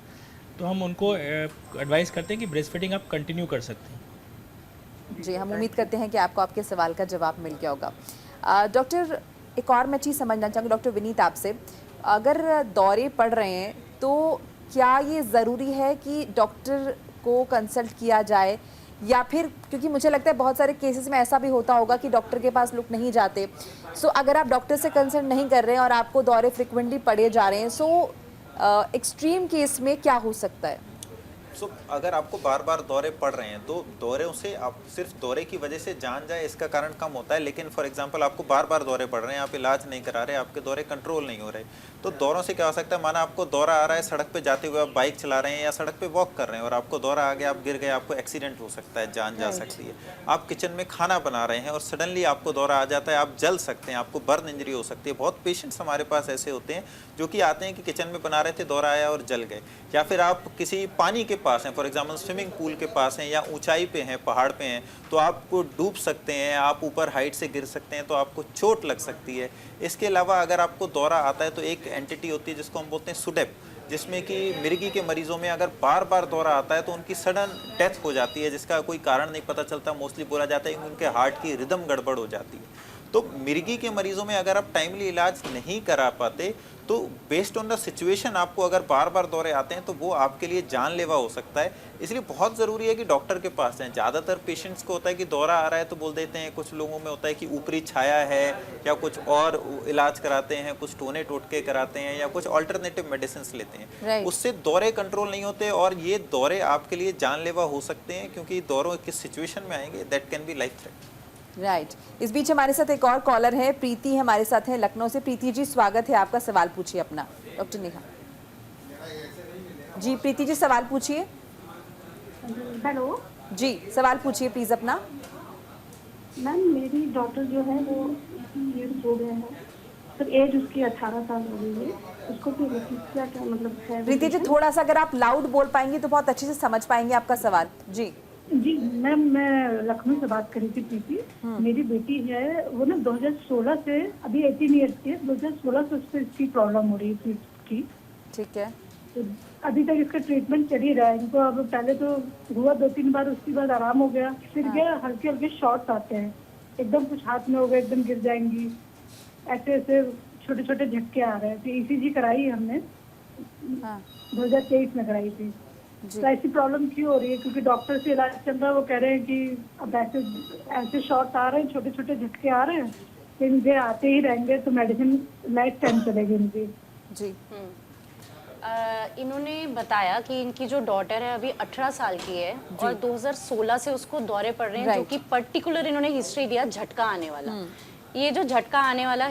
तो हम उनको एडवाइस करते हैं कि ब्रेस्ट फीडिंग आप कंटिन्यू कर सकते हैं। जी, हम उम्मीद करते हैं कि आपको आपके सवाल का जवाब मिल गया होगा। डॉक्टर, एक और मैं चीज़ समझना चाहूँगी डॉक्टर विनीत आपसे, अगर दौरे पड़ रहे हैं तो क्या ये ज़रूरी है कि डॉक्टर को कंसल्ट किया जाए, या फिर, क्योंकि मुझे लगता है बहुत सारे केसेस में ऐसा भी होता होगा कि डॉक्टर के पास लोग नहीं जाते, सो अगर आप डॉक्टर से कंसल्ट नहीं कर रहे हैं और आपको दौरे फ्रिक्वेंटली पड़े जा रहे हैं, सो एक्सट्रीम केस में क्या हो सकता है? अगर आपको बार बार दौरे पड़ रहे हैं तो दौरे से आप सिर्फ दौरे की वजह से जान जाए इसका कारण कम होता है, लेकिन फॉर एग्जांपल आपको बार बार दौरे पड़ रहे हैं, आप इलाज नहीं करा रहे, आपके दौरे कंट्रोल नहीं हो रहे, तो दौरों से क्या हो सकता है, माना आपको दौरा आ रहा है, सड़क पे जाते हुए आप बाइक चला रहे हैं या सड़क पे वॉक कर रहे हैं और आपको दौरा आ गया, आप गिर गए, आपको एक्सीडेंट हो सकता है, जान जा सकती है। आप किचन में खाना बना रहे हैं और सडनली आपको दौरा आ जाता है, आप जल सकते हैं, आपको बर्न इंजरी हो सकती है। बहुत पेशेंट्स हमारे पास ऐसे होते हैं जो कि आते हैं कि किचन में बना रहे थे, दौरा आया और जल गए। या फिर आप किसी पानी के पास हैं, फॉर एग्जाम्पल स्विमिंग पूल के पास हैं या ऊंचाई पे हैं, पहाड़ पे हैं, तो आपको डूब सकते हैं, आप ऊपर हाइट से गिर सकते हैं, तो आपको चोट लग सकती है। इसके अलावा अगर आपको दौरा आता है तो एक एंटिटी होती है जिसको हम बोलते हैं सुडेप, जिसमें कि मिर्गी के मरीजों में अगर बार बार दौरा आता है तो उनकी सडन डेथ हो जाती है, जिसका कोई कारण नहीं पता चलता। मोस्टली बोला जाता है कि उनके हार्ट की रिदम गड़बड़ हो जाती है। तो मिर्गी के मरीजों में अगर आप टाइमली इलाज नहीं करा पाते तो बेस्ड ऑन द सिचुएशन आपको अगर बार बार दौरे आते हैं तो वो आपके लिए जानलेवा हो सकता है। इसलिए बहुत ज़रूरी है कि डॉक्टर के पास जाएं। ज़्यादातर पेशेंट्स को होता है कि दौरा आ रहा है तो बोल देते हैं, कुछ लोगों में होता है कि ऊपरी छाया है या कुछ और इलाज कराते हैं, कुछ टोने टोटके कराते हैं या कुछ ऑल्टरनेटिव मेडिसिन लेते हैं, उससे दौरे कंट्रोल नहीं होते और ये दौरे आपके लिए जानलेवा हो सकते हैं, क्योंकि दौरों किस सिचुएशन में आएंगे that can be life threat. Right. इस बीच हमारे साथ एक और कॉलर है, प्रीति हमारे साथ है लखनऊ से। प्रीति जी, स्वागत है आपका, सवाल पूछिए अपना। डॉक्टर नेहा जी, प्रीति जी सवाल पूछिए। हेलो जी, सवाल पूछिए प्लीज अपना। मैम, मेरी डॉटर जो है वो 18 ईयर्स हो गए हैं, तो एज उसकी 18 साल हो गई है, उसको क्या क्या मतलब है? प्रीति जी, थोड़ा सा अगर आप लाउड बोल पाएंगे तो बहुत अच्छे से समझ पाएंगे आपका सवाल। जी जी मैम, मैं लखनऊ से बात कर रही थी प्रीति। मेरी बेटी है वो ना 2016 से, अभी 18 ईयर्स की है, 2016 से उससे इसकी प्रॉब्लम हो रही थी इसकी। ठीक है। तो अभी तक इसका ट्रीटमेंट चल ही रहा है इनको। अब पहले तो हुआ 2-3 बार, उसके बाद आराम हो गया, फिर क्या हल्के हल्के शॉट्स आते हैं, एकदम कुछ हाथ में हो गया, एकदम गिर जाएंगी, ऐसे ऐसे छोटे छोटे झटके आ रहे हैं। तो ईसीजी कराई हमने, 2023 में कराई थी। तो ऐसी प्रॉब्लम क्यों हो रही है? क्योंकि डॉक्टर से इलाज चल रहा है, वो कह रहे हैं कि अब ऐसे ऐसे शॉट्स आ रहे हैं, छोटे छोटे झटके आ रहे हैं, तो इनके आते ही रहेंगे तो मेडिसिन लाइफ टाइम चलेगी इनकी। जी इन्होंने बताया कि इनकी जो डॉटर है अभी 18 साल की है और 2016 से उसको दौरे पड़ रहे हैं, जो कि पर्टिकुलर इन्होंने हिस्ट्री दिया झटका आने वाला। ये जो झटका आने वाला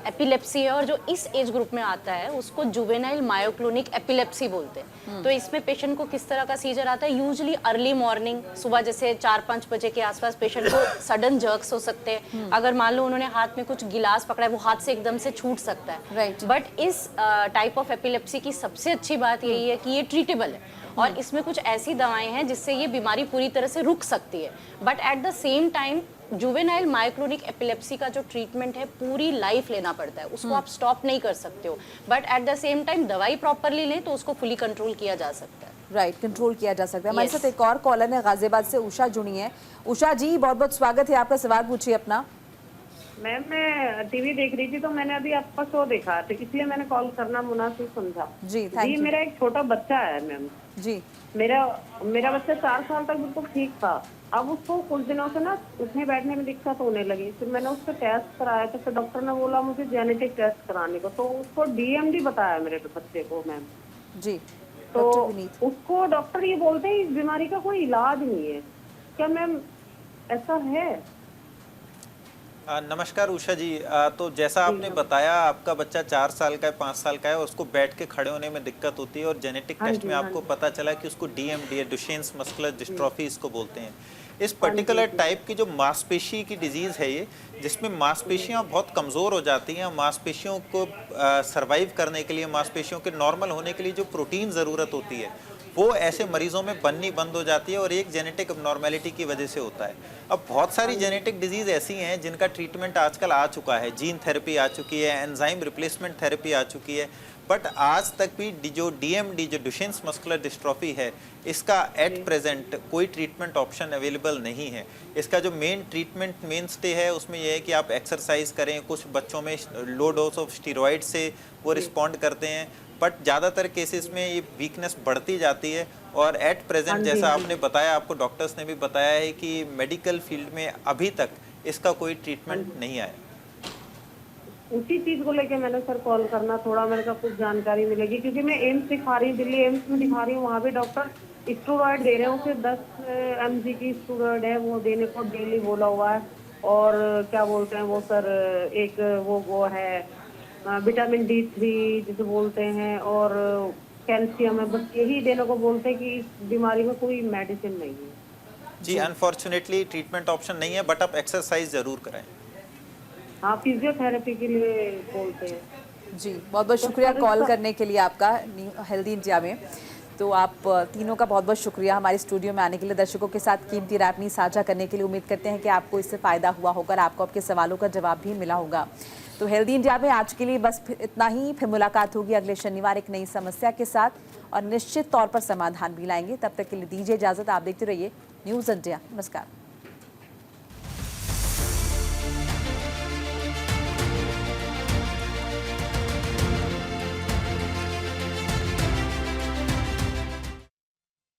एपिलेप्सी है और जो इस एज ग्रुप में आता है उसको जुवेनाइल मायोक्लोनिक एपिलेप्सी बोलते हैं। तो इसमें पेशेंट को किस तरह का सीजर आता है? यूजुअली अर्ली मॉर्निंग, सुबह जैसे 4-5 बजे के आसपास पेशेंट को सडन जर्क्स हो सकते हैं। अगर मान लो उन्होंने हाथ में कुछ गिलास पकड़ा है, वो हाथ से एकदम से छूट सकता है। बट इस टाइप ऑफ एपिलेप्सी की सबसे अच्छी बात यही है कि ये ट्रीटेबल है और इसमें कुछ ऐसी दवाएं हैं जिससे ये बीमारी पूरी तरह से रुक सकती है। But at the same time juvenile myoclonic epilepsy का जो ट्रीटमेंट है पूरी लाइफ लेना पड़ता है, उसको आप स्टॉप नहीं कर सकते हो। But at the same time दवाई प्रॉपरली लें तो उसको फुली कंट्रोल किया जा सकता है। राइट, कंट्रोल किया जा सकता है। हमारे साथ एक और कॉलर है गाजियाबाद से, उषा जुड़ी है। उषा जी, बहुत बहुत स्वागत है आपका, सवाल पूछिए अपना। मैम मैं टीवी देख रही थी तो मैंने अभी आपका शो देखा, तो इसलिए मैंने कॉल करना मुनासिब समझा। जी थैंक यू। मेरा एक छोटा बच्चा है मैम जी। मेरा बच्चा 4 साल तक बिल्कुल ठीक था। अब उसको कुछ दिनों से ना उठने बैठने में दिक्कत होने लगी। फिर मैंने उसका टेस्ट कराया तो फिर डॉक्टर ने बोला मुझे जेनेटिक टेस्ट कराने को, तो उसको डीएमडी बताया मेरे बच्चे को मैम। जी। तो उसको डॉक्टर ये बोलते हैं इस बीमारी का कोई इलाज नहीं है, क्या मैम ऐसा है? नमस्कार उषा जी। तो जैसा आपने बताया आपका बच्चा 4 साल का है, 5 साल का है और उसको बैठ के खड़े होने में दिक्कत होती है और जेनेटिक टेस्ट में आपको पता चला कि उसको डीएमडी है, डुशेन्स मस्कुलर डिस्ट्रॉफी इसको बोलते हैं। इस पर्टिकुलर टाइप की जो मांसपेशी की डिजीज़ है ये, जिसमें मांसपेशियां बहुत कमज़ोर हो जाती हैं। मांसपेशियों को सर्वाइव करने के लिए, मांसपेशियों के नॉर्मल होने के लिए जो प्रोटीन ज़रूरत होती है वो ऐसे मरीजों में बननी बंद हो जाती है और एक जेनेटिक अबनॉर्मेलिटी की वजह से होता है। अब बहुत सारी जेनेटिक डिजीज़ ऐसी हैं जिनका ट्रीटमेंट आजकल आ चुका है, जीन थेरेपी आ चुकी है, एंजाइम रिप्लेसमेंट थेरेपी आ चुकी है, बट आज तक भी जो डीएमडी जो डुशेन्स मस्कुलर डिस्ट्रॉफी है इसका एट प्रेजेंट कोई ट्रीटमेंट ऑप्शन अवेलेबल नहीं है। इसका जो मेन ट्रीटमेंट मेन स्टे है उसमें यह है कि आप एक्सरसाइज करें। कुछ बच्चों में लो डोज ऑफ स्टीरॉइड से वो रिस्पॉन्ड करते हैं, बट ज़्यादातर केसेस में ये वीकनेस बढ़ती जाती है और एट प्रेजेंट जैसा आपने बताया, आपको डॉक्टर्स ने भी बताया है कि मेडिकल फील्ड में अभी तक इसका कोई ट्रीटमेंट नहीं आया। उसी चीज को लेके मैंने सर कॉल करना, थोड़ा मेरे को कुछ जानकारी मिलेगी, क्योंकि मैं एम्स दिखा रही हूँ, दिल्ली एम्स में दिखा रही हूँ, वहाँ भी डॉक्टर स्टेरॉइड दे रहे हैं। उसे 10 mg की स्टेरॉइड है वो देने को डेली बोला हुआ है। और क्या बोलते हैं वो सर, एक वो है विटामिन D3 जिसे बोलते हैं और कैल्शियम है, बस यही देने को बोलते हैं कि इस बीमारी में कोई मेडिसिन नहीं है। जी अनफॉर्चुनेटली ट्रीटमेंट ऑप्शन नहीं है, बट आप एक्सरसाइज ज़रूर कराएं। हाँ, फिजियोथेरेपी के लिए बोलते हैं। जी, बहुत बहुत शुक्रिया कॉल करने के लिए आपका हेल्दी इंडिया में। तो आप तीनों का बहुत बहुत शुक्रिया हमारे स्टूडियो में आने के लिए, दर्शकों के साथ कीमती राय अपनी साझा करने के लिए। उम्मीद करते हैं कि आपको इससे फ़ायदा हुआ होगा और आपको आपके सवालों का जवाब भी मिला होगा। तो हेल्दी इंडिया में आज के लिए बस इतना ही। फिर मुलाकात होगी अगले शनिवार एक नई समस्या के साथ और निश्चित तौर पर समाधान भी लाएंगे। तब तक के लिए दीजिए इजाज़त। आप देखते रहिए न्यूज़ इंडिया। नमस्कार।